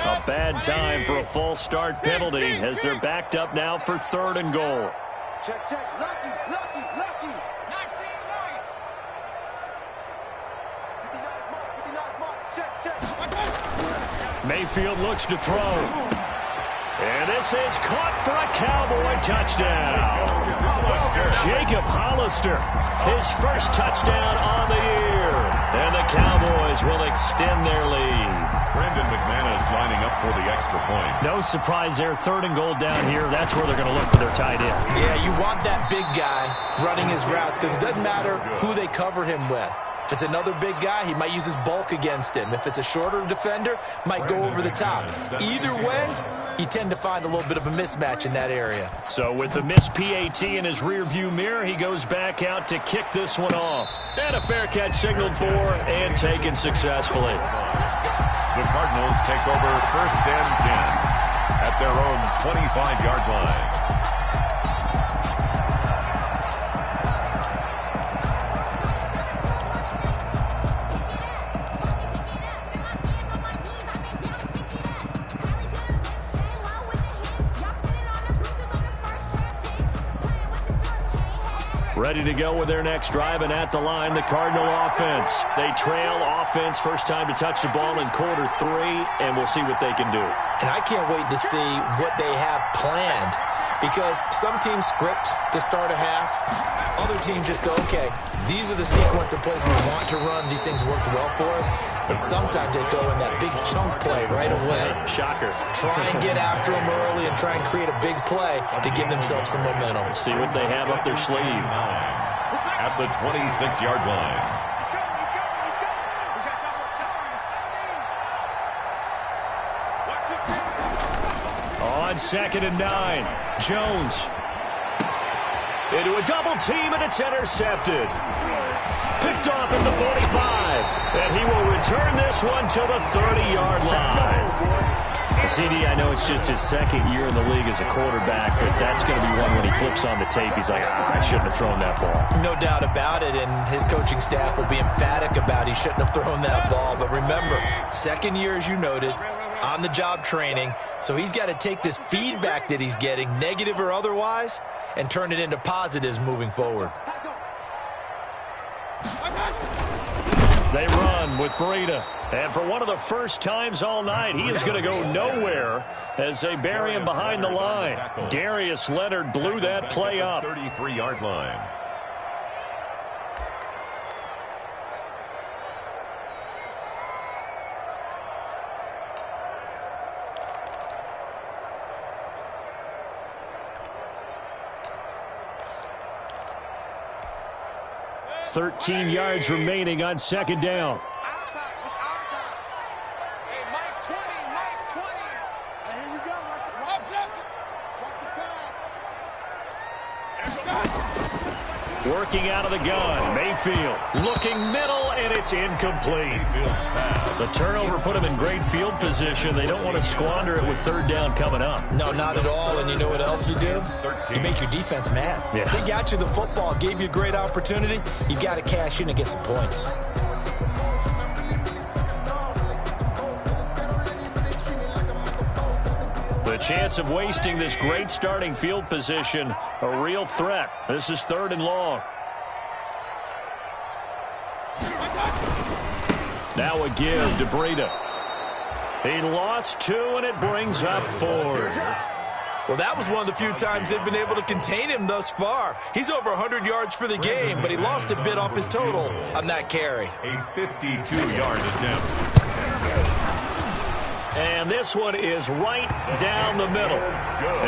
Speaker 3: A bad time for a false start penalty as they're backed up now for 3rd and goal.
Speaker 6: Check, check. Lucky. 59 mark. Check.
Speaker 3: Mayfield looks to throw. And this is caught for a Cowboy touchdown. Jacob Hollister, his first touchdown on the year. And the Cowboys will extend their lead.
Speaker 4: Brendan McManus lining up for the extra point.
Speaker 3: No surprise there. 3rd and goal down here. That's where they're going to look for their tight end.
Speaker 5: Yeah, you want that big guy running his routes because it doesn't matter who they cover him with. If it's another big guy, he might use his bulk against him. If it's a shorter defender, might go over the top. Either way, you tend to find a little bit of a mismatch in that area.
Speaker 3: So with the missed PAT in his rearview mirror, he goes back out to kick this one off. And a fair catch signaled for and taken successfully.
Speaker 4: The Cardinals take over 1st and 10 at their own 25-yard line.
Speaker 3: Ready to go with their next drive, and at the line, the Cardinal offense. They trail offense, first time to touch the ball in quarter 3, and we'll see what they can do.
Speaker 5: And I can't wait to see what they have planned because some teams script to start a half. Other teams just go, okay, these are the sequence of plays we want to run. These things worked well for us. And sometimes they throw in that big chunk play right away.
Speaker 3: Shocker.
Speaker 5: Try and get after them early and try and create a big play to give themselves some momentum.
Speaker 3: See what they have up their sleeve.
Speaker 4: At the 26-yard line.
Speaker 3: On 2nd and 9, Jones. Into a double team, and it's intercepted. Picked off at the 45. And he will return this one to the 30-yard line. CD, I know it's just his 2nd year in the league as a quarterback, but that's going to be one when he flips on the tape. He's like, I shouldn't have thrown that ball.
Speaker 5: No doubt about it, and his coaching staff will be emphatic about he shouldn't have thrown that ball. But remember, 2nd year, as you noted, on-the-job training, so he's got to take this feedback that he's getting, negative or otherwise, and turn it into positives moving forward.
Speaker 3: They run with Breida. And for one of the first times all night, he is going to go nowhere as they bury him behind the line. Darius Leonard blew that play up.
Speaker 4: 33-yard line.
Speaker 3: $13 yards remaining on 2nd down. Working out of the gun, Mayfield looking middle, and it's incomplete. The turnover put him in great field position. They don't want to squander it with 3rd down coming up.
Speaker 5: No, not at all, and you know what else you do? You make your defense mad.
Speaker 3: Yeah.
Speaker 5: They got you the football, gave you a great opportunity. You got to cash in and get some points.
Speaker 3: The chance of wasting this great starting field position, a real threat. This is 3rd and long. Now a give to Breida. He lost 2, and it brings up 4th.
Speaker 5: Well, that was one of the few times they've been able to contain him thus far. He's over 100 yards for the game, but he lost a bit off his total on that carry.
Speaker 4: A 52-yard attempt.
Speaker 3: And this one is right down the middle.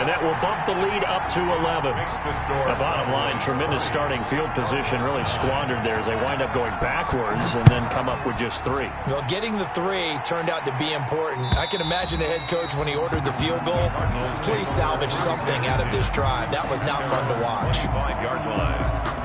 Speaker 3: And that will bump the lead up to 11. The bottom line, tremendous starting field position, really squandered there as they wind up going backwards and then come up with just 3.
Speaker 5: Well, getting the 3 turned out to be important. I can imagine the head coach when he ordered the field goal, please salvage something out of this drive. That was not fun to watch.
Speaker 4: 25-yard line.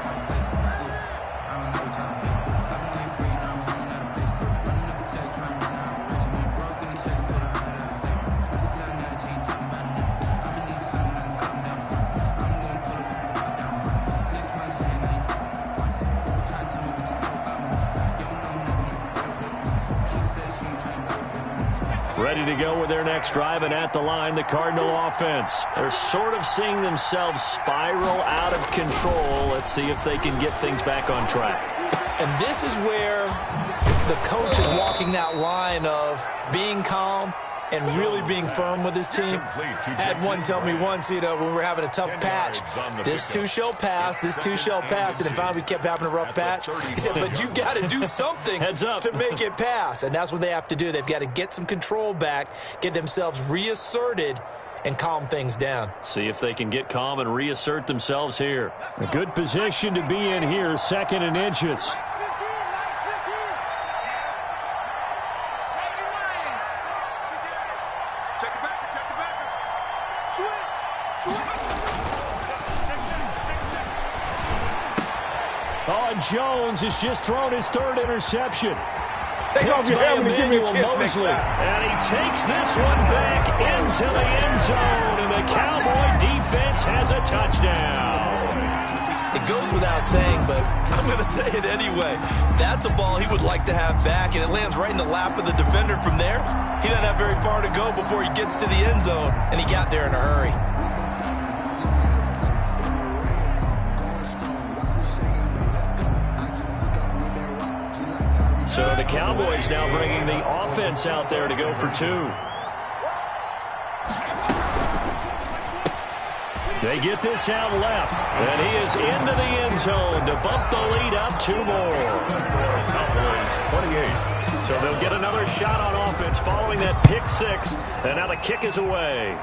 Speaker 3: Ready to go with their next drive, and at the line, the Cardinal offense. They're sort of seeing themselves spiral out of control. Let's see if they can get things back on track.
Speaker 5: And this is where the coach is walking that line of being calm and really being firm with his team. I had one tell me once, when we were having a tough patch, this too shall pass, this too shall pass, and if we kept having a rough patch, he said, but you've got to do something to make it pass, and that's what they have to do. They've got to get some control back, get themselves reasserted, and calm things down.
Speaker 3: See if they can get calm and reassert themselves here. A good position to be in here, 2nd and inches. Jones has just thrown his 3rd interception.
Speaker 6: Take off your helmet and give me a kiss next time.
Speaker 3: And he takes this one back into the end zone, and the Cowboy defense has a touchdown.
Speaker 5: It goes without saying, but I'm going to say it anyway. That's a ball he would like to have back, and it lands right in the lap of the defender from there. He doesn't have very far to go before he gets to the end zone, and he got there in a hurry.
Speaker 3: So the Cowboys now bringing the offense out there to go for 2. They get this out left, and he is into the end zone to bump the lead up 2 more.
Speaker 4: Cowboys 28.
Speaker 3: So they'll get another shot on offense following that pick 6, and now the kick is away.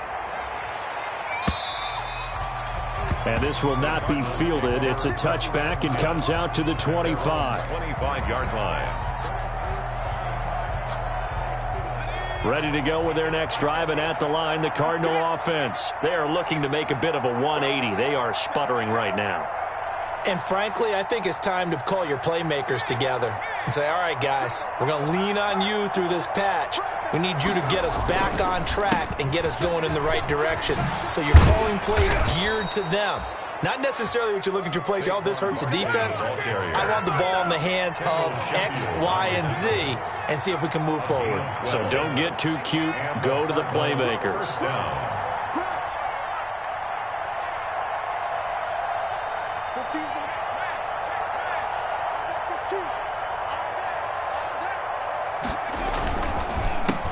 Speaker 3: And this will not be fielded. It's a touchback and comes out to the 25.
Speaker 4: 25-yard line.
Speaker 3: Ready to go with their next drive, and at the line, the Cardinal offense. They are looking to make a bit of a 180. They are sputtering right now.
Speaker 5: And frankly, I think it's time to call your playmakers together and say, all right, guys, we're going to lean on you through this patch. We need you to get us back on track and get us going in the right direction. So you're calling plays geared to them. Not necessarily what you look at your plays, oh, this hurts the defense. I want the ball in the hands of X, Y, and Z and see if we can move forward.
Speaker 3: So don't get too cute. Go to the playmakers.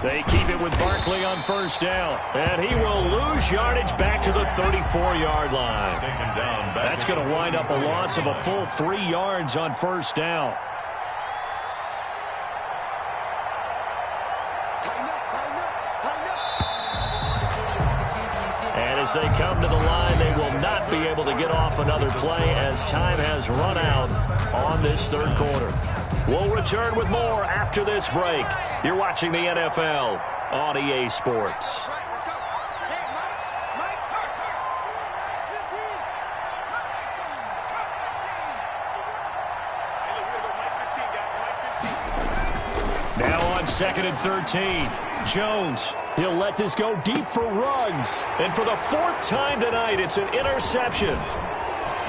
Speaker 3: They keep it with Barkley on 1st down, and he will lose yardage back to the 34-yard line. That's going to wind up a loss of a full 3 yards on 1st down. And as they come to the line, they will not be able to get off another play as time has run out on this 3rd quarter. We'll return with more after this break. You're watching the NFL on EA Sports. Now on 2nd and 13. Jones, he'll let this go deep for Ruggs. And for the 4th time tonight, it's an interception.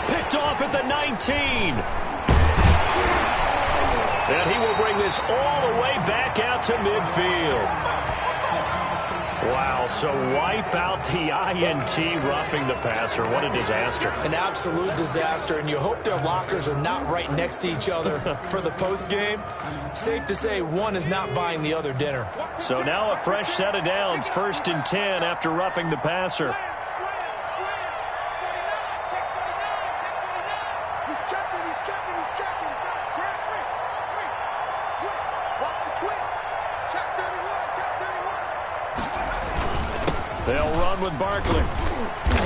Speaker 3: Picked off at the 19. And he will bring this all the way back out to midfield. Wow, so wipe out the INT, roughing the passer. What a disaster.
Speaker 5: An absolute disaster, and you hope their lockers are not right next to each other for the postgame. Safe to say one is not buying the other dinner.
Speaker 3: So now a fresh set of downs, 1st and 10 after roughing the passer. They'll run with Barkley.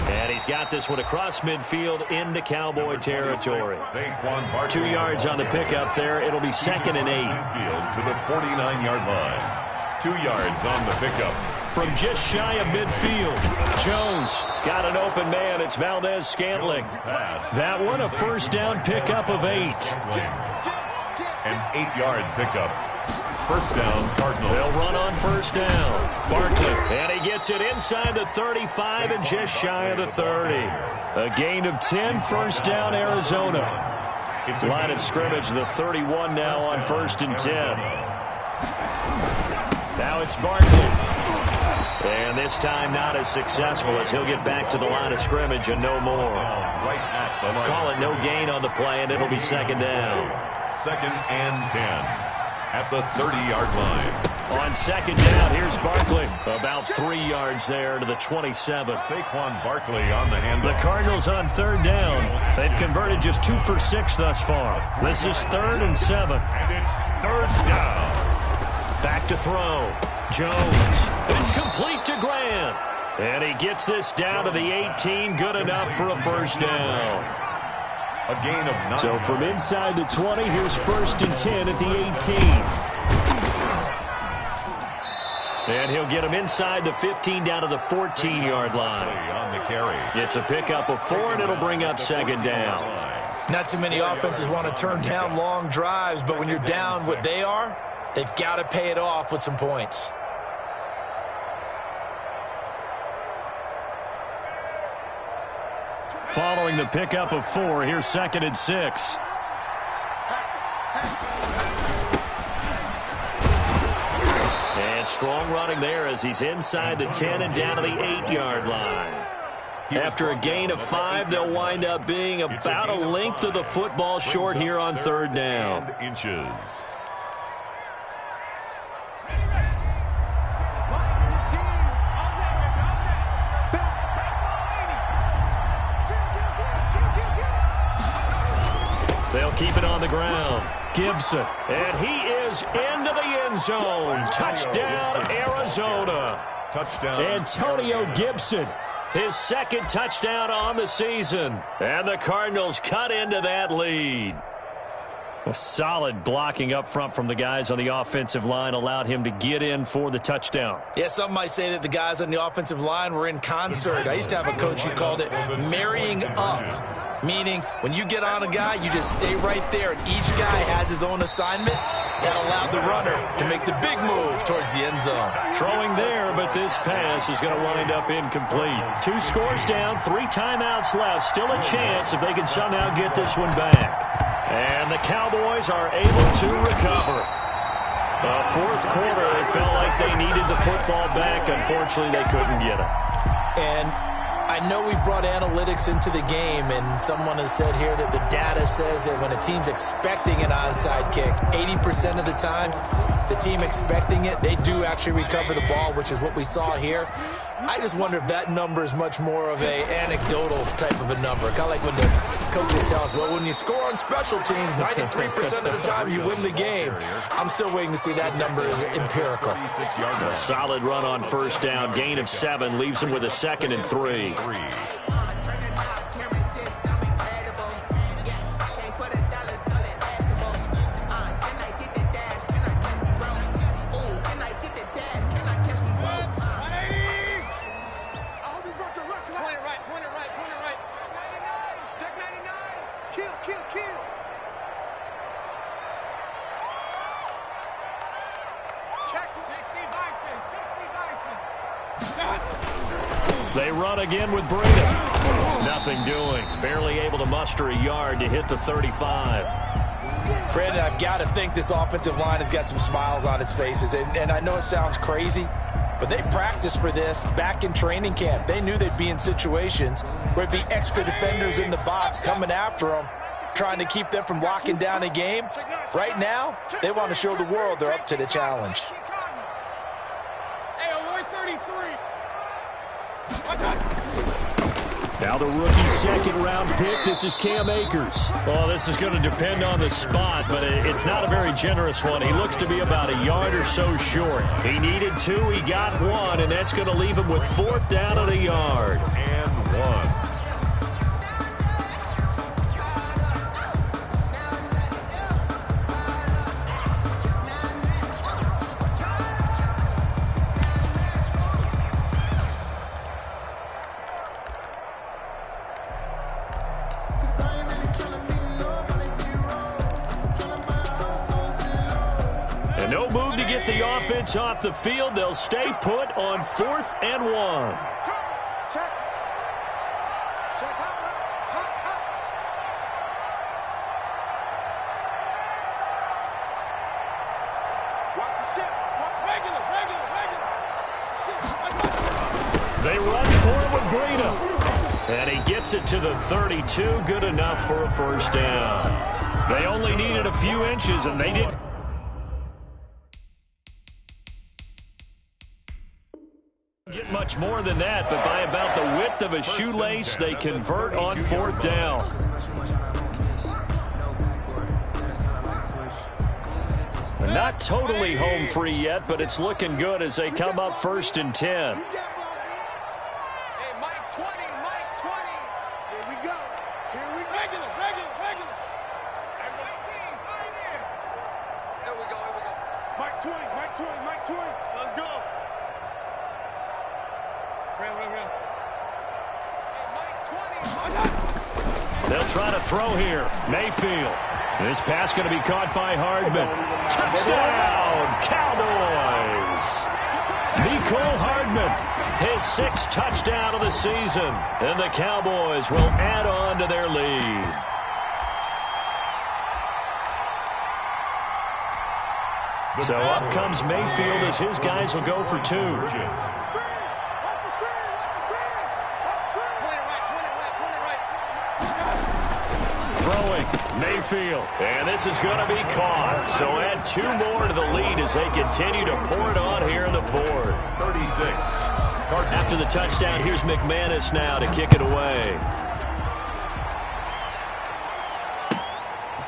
Speaker 3: And he's got this one across midfield into Cowboy territory.
Speaker 4: 2
Speaker 3: yards on the pickup there. It'll be 2nd and 8.
Speaker 4: To the 49-yard line. 2 yards on the pickup.
Speaker 3: From just shy of midfield, Jones got an open man. It's Valdez-Scantling. That one, a first down pickup of 8.
Speaker 4: An 8-yard pickup. First down, Cardinals.
Speaker 3: They'll run on first down. Barkley, and he gets it inside the 35 and just shy of the 30. A gain of 10, first down, Arizona. It's line of scrimmage, the 31 now on 1st and 10. Now it's Barkley. And this time not as successful as he'll get back to the line of scrimmage and no more. Call it no gain on the play, and it'll be 2nd down.
Speaker 4: 2nd and 10 at the 30-yard line.
Speaker 3: On 2nd down, here's Barkley. About 3 yards there to the 27.
Speaker 4: Saquon Barkley on the handoff.
Speaker 3: The Cardinals on 3rd down. They've converted just 2 for 6 thus far. This is 3rd and 7.
Speaker 4: And it's 3rd down.
Speaker 3: Back to throw. Jones. It's complete to Grant. And he gets this down to the 18. Good enough for a first down.
Speaker 4: A gain of 9.
Speaker 3: So from inside the 20, here's 1st and 10 at the 18. And he'll get him inside the 15 down to the 14-yard line.
Speaker 4: On the carry.
Speaker 3: It's a pickup of 4, and it'll bring up 2nd down.
Speaker 5: Not too many offenses want to turn down long drives, but when you're down what they are, they've got to pay it off with some points.
Speaker 3: Following the pickup of 4, here's 2nd and 6. And strong running there as he's inside the 10 and down to the 8-yard line. After a gain of 5, they'll wind up being about a length of the football short here on 3rd down.
Speaker 4: Inches.
Speaker 3: They'll keep it on the ground. Gibson, and he is into the end zone. Touchdown, Arizona.
Speaker 4: Touchdown.
Speaker 3: Antonio Gibson, his 2nd touchdown on the season. And the Cardinals cut into that lead. A solid blocking up front from the guys on the offensive line allowed him to get in for the touchdown.
Speaker 5: Yeah, some might say that the guys on the offensive line were in concert. I used to have a coach who called it marrying up, meaning when you get on a guy, you just stay right there, and each guy has his own assignment. That allowed the runner to make the big move towards the end zone.
Speaker 3: Throwing there, but this pass is going to wind up incomplete. 2 scores down, 3 timeouts left. Still a chance if they can somehow get this one back. And the Cowboys are able to recover. The 4th quarter, it felt like they needed the football back. Unfortunately, they couldn't get it.
Speaker 5: And I know we brought analytics into the game, and someone has said here that the data says that when a team's expecting an onside kick, 80% of the time, the team expecting it, they do actually recover the ball, which is what we saw here. I just wonder if that number is much more of a anecdotal type of a number. Kind of like when the coaches tell us, well, when you score on special teams, 93% of the time you win the game. I'm still waiting to see that number is empirical.
Speaker 3: A solid run on first down. Gain of 7 leaves him with a 2nd and 3. They run again with Breda. Nothing doing. Barely able to muster a yard to hit the 35.
Speaker 5: Brandon, I've got to think this offensive line has got some smiles on its faces. And I know it sounds crazy, but they practiced for this back in training camp. They knew they'd be in situations where it'd be extra defenders in the box coming after them, trying to keep them from locking down a game. Right now, they want to show the world they're up to the challenge.
Speaker 3: Now the rookie second-round pick. This is Cam Akers. Well, this is going to depend on the spot, but it's not a very generous one. He looks to be about a yard or so short. He needed 2. He got 1, and that's going to leave him with 4th down and a yard.
Speaker 4: And 1.
Speaker 3: No move to get the offense off the field. They'll stay put on 4th and 1.
Speaker 6: Check. Check out. Watch the ship. Watch regular.
Speaker 3: They run forward, Breida. And he gets it to the 32. Good enough for a 1st down. They only needed a few inches, and they didn't get much more than that, but by about the width of a shoelace, they convert on 4th down. They're not totally home free yet, but it's looking good as they come up 1st and 10.
Speaker 6: Hey, Mike 20. Here we go. Regular. Hey, Here we go. Mike 20. Let's go. Real. Hey, Mike 20.
Speaker 3: They'll try to throw here. Mayfield. This pass going to be caught by Hardman. Touchdown, Cowboys! Mecole Hardman, his 6th touchdown of the season. And the Cowboys will add on to their lead. So up comes Mayfield as his guys will go for 2. Throwing, Mayfield, and this is going to be caught. So add 2 more to the lead as they continue to pour it on here in the 4th.
Speaker 4: 36.
Speaker 3: After the touchdown, here's McManus now to kick it away.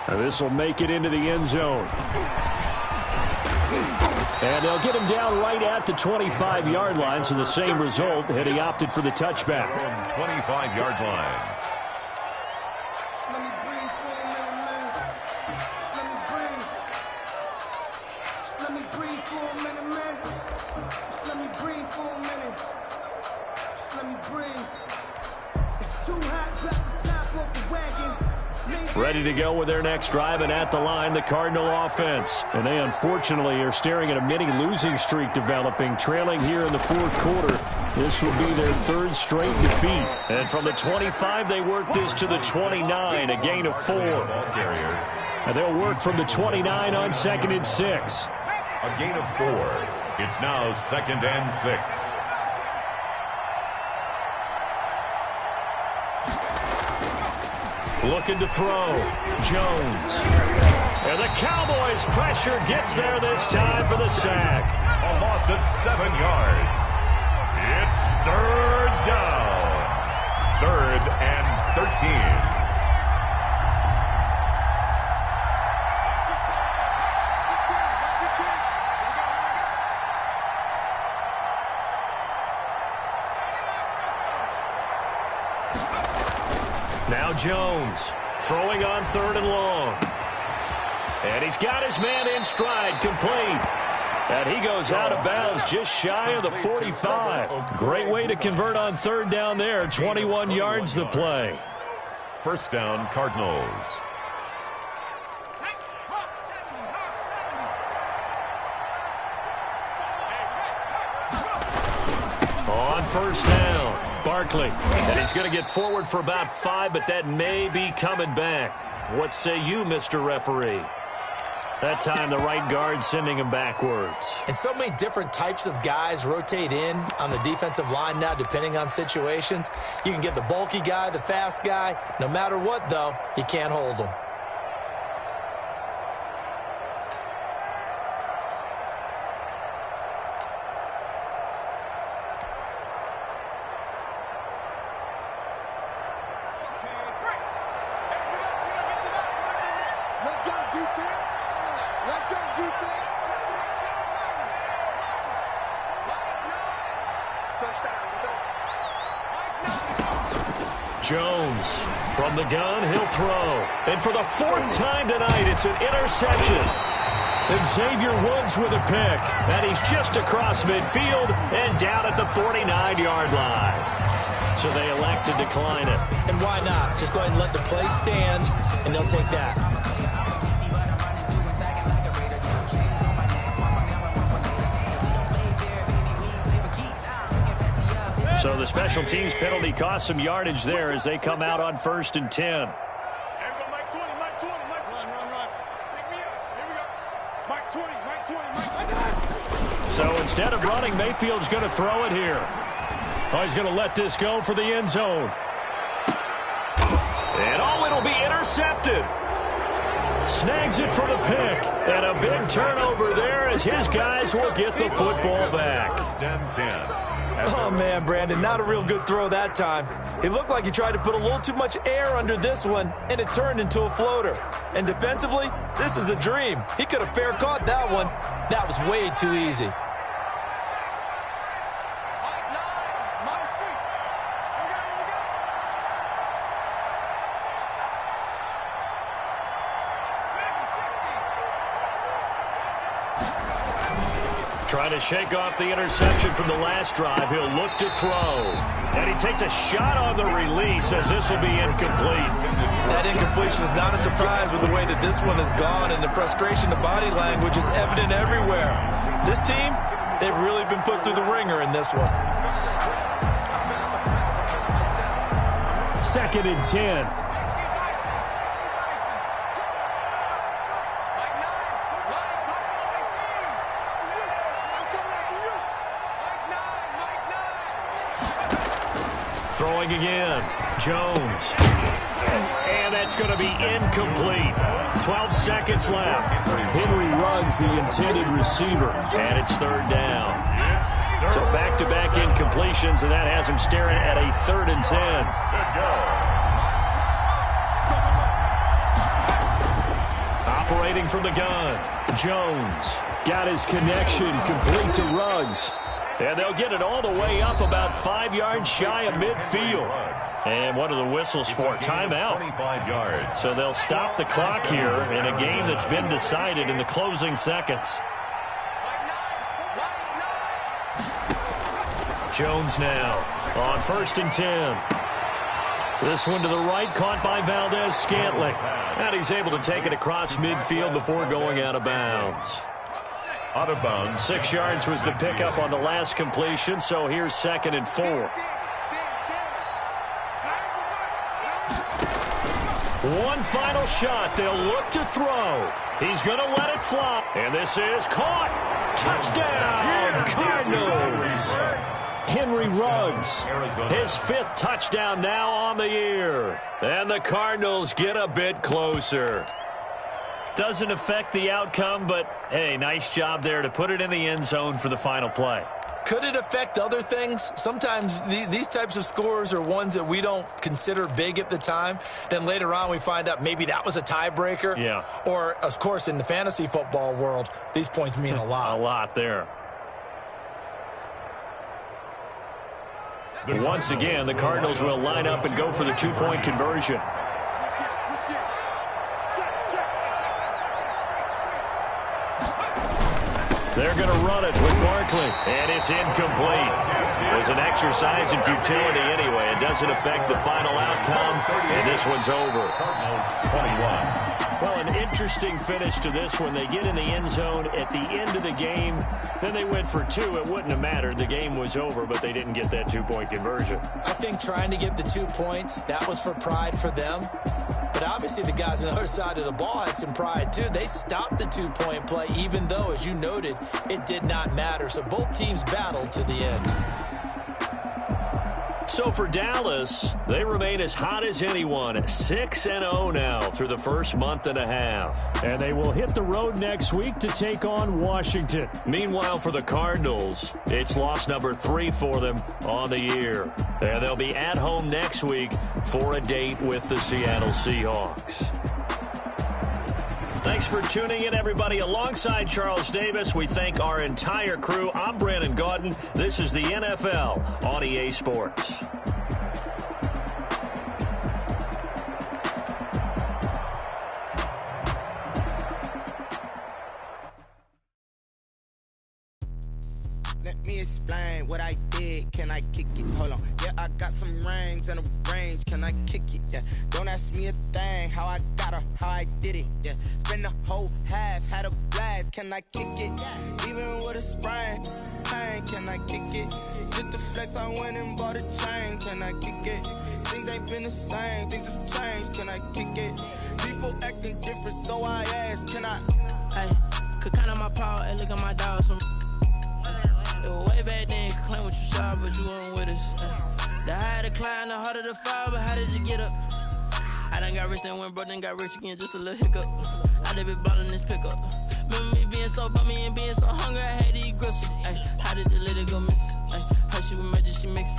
Speaker 3: And this will make it into the end zone. And they'll get him down right at the 25-yard line, so the same result had he opted for the touchback.
Speaker 4: From 25-yard line.
Speaker 3: Ready to go with their next drive, and at the line, the Cardinal offense. And they unfortunately are staring at a mini losing streak developing, trailing here in the 4th quarter. This will be their 3rd straight defeat. And from the 25, they work this to the 29, a gain of 4. And they'll work from the 29 on 2nd and 6.
Speaker 4: A gain of 4. It's now 2nd and 6.
Speaker 3: Looking to throw. Jones. And the Cowboys' pressure gets there this time for the sack.
Speaker 4: A loss of 7 yards. It's 3rd down. 3rd and 13.
Speaker 3: Now Jones throwing on 3rd and long. And he's got his man in stride, complete. And he goes out of bounds just shy of the 45. Great way to convert on 3rd down there. 21 yards the play.
Speaker 4: 1st down, Cardinals.
Speaker 3: On 1st down, Barkley. And he's going to get forward for about 5, but that may be coming back. What say you, Mr. Referee? That time, the right guard sending him backwards.
Speaker 5: And so many different types of guys rotate in on the defensive line now, depending on situations. You can get the bulky guy, the fast guy. No matter what, though, you can't hold them.
Speaker 6: defense. Like that defense. First down, defense.
Speaker 3: Jones from the gun, he'll throw. And for the fourth time tonight, it's an interception. And Xavier Woods with a pick. And he's just across midfield and down at the 49-yard line. So they elect to decline it.
Speaker 5: And why not? Just go ahead and let the play stand, and they'll take that.
Speaker 3: So the special teams penalty cost some yardage there as they come out on 1st and 10. So instead of running, Mayfield's going to throw it here. Oh, he's going to let this go for the end zone. And oh, it'll be intercepted. Snags it for the pick. And a big turnover there as his guys will get the football back.
Speaker 5: Oh, man, Brandon, not a real good throw that time. It looked like he tried to put a little too much air under this one, and it turned into a floater. And defensively, this is a dream. He could have fair caught that one. That was way too easy.
Speaker 3: Trying to shake off the interception from the last drive. He'll look to throw. And he takes a shot on the release as this will be incomplete.
Speaker 5: That incompletion is not a surprise with the way that this one has gone, and the frustration of body language is evident everywhere. This team, they've really been put through the ringer in this one.
Speaker 3: 2nd and 10. Throwing again. Jones. And that's going to be incomplete. 12 seconds left. Henry Ruggs, the intended receiver. And it's 3rd down. So back-to-back incompletions, and that has him staring at a 3rd and 10. Operating from the gun. Jones got his connection complete to Ruggs. And they'll get it all the way up about 5 yards shy of midfield. And what are the whistles for? Timeout.
Speaker 4: 25 yards.
Speaker 3: So they'll stop the clock here in a game that's been decided in the closing seconds. Jones now on 1st and 10. This one to the right, caught by Valdez-Scantling. And he's able to take it across midfield before going out of bounds.
Speaker 4: Out of bounds.
Speaker 3: 6 yards was the pickup on the last completion, so here's 2nd and 4. One final shot. They'll look to throw. He's going to let it fly. And this is caught. Touchdown, Cardinals. Henry Ruggs, his 5th touchdown now on the year. And the Cardinals get a bit closer. Doesn't affect the outcome, but, hey, nice job there to put it in the end zone for the final play.
Speaker 5: Could it affect other things? Sometimes these types of scores are ones that we don't consider big at the time. Then later on we find out maybe that was a tiebreaker.
Speaker 3: Yeah.
Speaker 5: Or, of course, in the fantasy football world, these points mean a lot.
Speaker 3: A lot there. Once again, the Cardinals will line up and go for the 2-point conversion. They're going to run it with Barkley, and it's incomplete. It was an exercise in futility anyway. It doesn't affect the final outcome, and this one's over.
Speaker 4: Cardinals 21.
Speaker 3: Well, an interesting finish to this one. They get in the end zone at the end of the game. Then they went for 2. It wouldn't have mattered. The game was over, but they didn't get that 2-point conversion.
Speaker 5: I think trying to get the 2 points, that was for pride for them. But obviously the guys on the other side of the ball had some pride too. They stopped the 2-point play, even though, as you noted, it did not matter. So both teams battled to the end.
Speaker 3: So for Dallas, they remain as hot as anyone, 6-0 now through the first month and a half. And they will hit the road next week to take on Washington. Meanwhile, for the Cardinals, it's loss number 3 for them on the year. And they'll be at home next week for a date with the Seattle Seahawks. Thanks for tuning in, everybody. Alongside Charles Davis, we thank our entire crew. I'm Brandon Gaudin. This is the NFL on EA Sports.
Speaker 9: Let me explain what I did. Can I kick it? Hold on. Yeah, I got some rings and a range. Can I kick it? Yeah. Don't ask me a thing. How I got her, how I did it. Yeah. Spend the whole half, had a blast. Can I kick it? Even with a sprain. Pain, can I kick it? Just to flex, I went and bought a chain. Can I kick it? Things ain't been the same. Things have changed. Can I kick it? People acting different, so I ask. Can I?
Speaker 8: Hey, could count on my power and look at my dogs from. It was way back then, could claim what you saw, but you weren't with us. The higher the climb, the harder the fall, but how did you get up? I done got rich, then went broke, then got rich again, just a little hiccup. I done been bought in this pickup. Remember me being so bummy and being so hungry, I had to eat gristle. Ay, how did the lady go miss? Her she was magic, she mixed.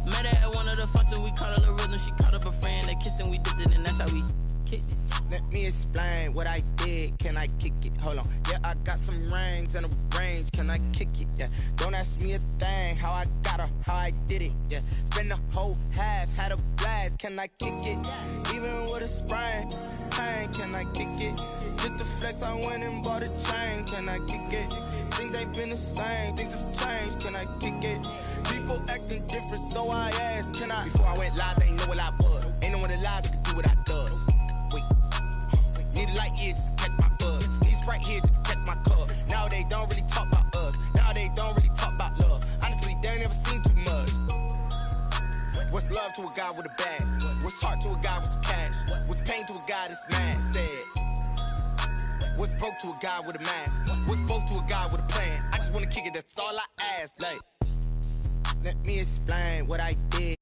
Speaker 8: Met her at one of the functions, we caught a little rhythm, she caught up a friend, they kissed and we dipped it, and that's how we kicked it.
Speaker 9: Let me explain what I did. Can I kick it? Hold on. Yeah, I got some rings and a range. Can I kick it? Yeah. Don't ask me a thing. How I got her, how I did it. Yeah. Spend the whole half, had a blast. Can I kick it? Even with a sprain. Pain, can I kick it? Just to flex, I went and bought a chain. Can I kick it? Things ain't been the same. Things have changed. Can I kick it? People acting different, so I asked. Can I? Before I went live, they ain't know what I was. Ain't no one alive that could do what I does. Need a light here just to catch my buzz. Need Sprite here just to catch my cup. Now they don't really talk about us. Now they don't really talk about love. Honestly, they ain't never seen too much. What's love to a guy with a bag? What's heart to a guy with some cash? What's pain to a guy that's mad? Said. What's broke to a guy with a mask? What's both to a guy with a plan? I just wanna kick it, that's all I ask. Like, let me explain what I did.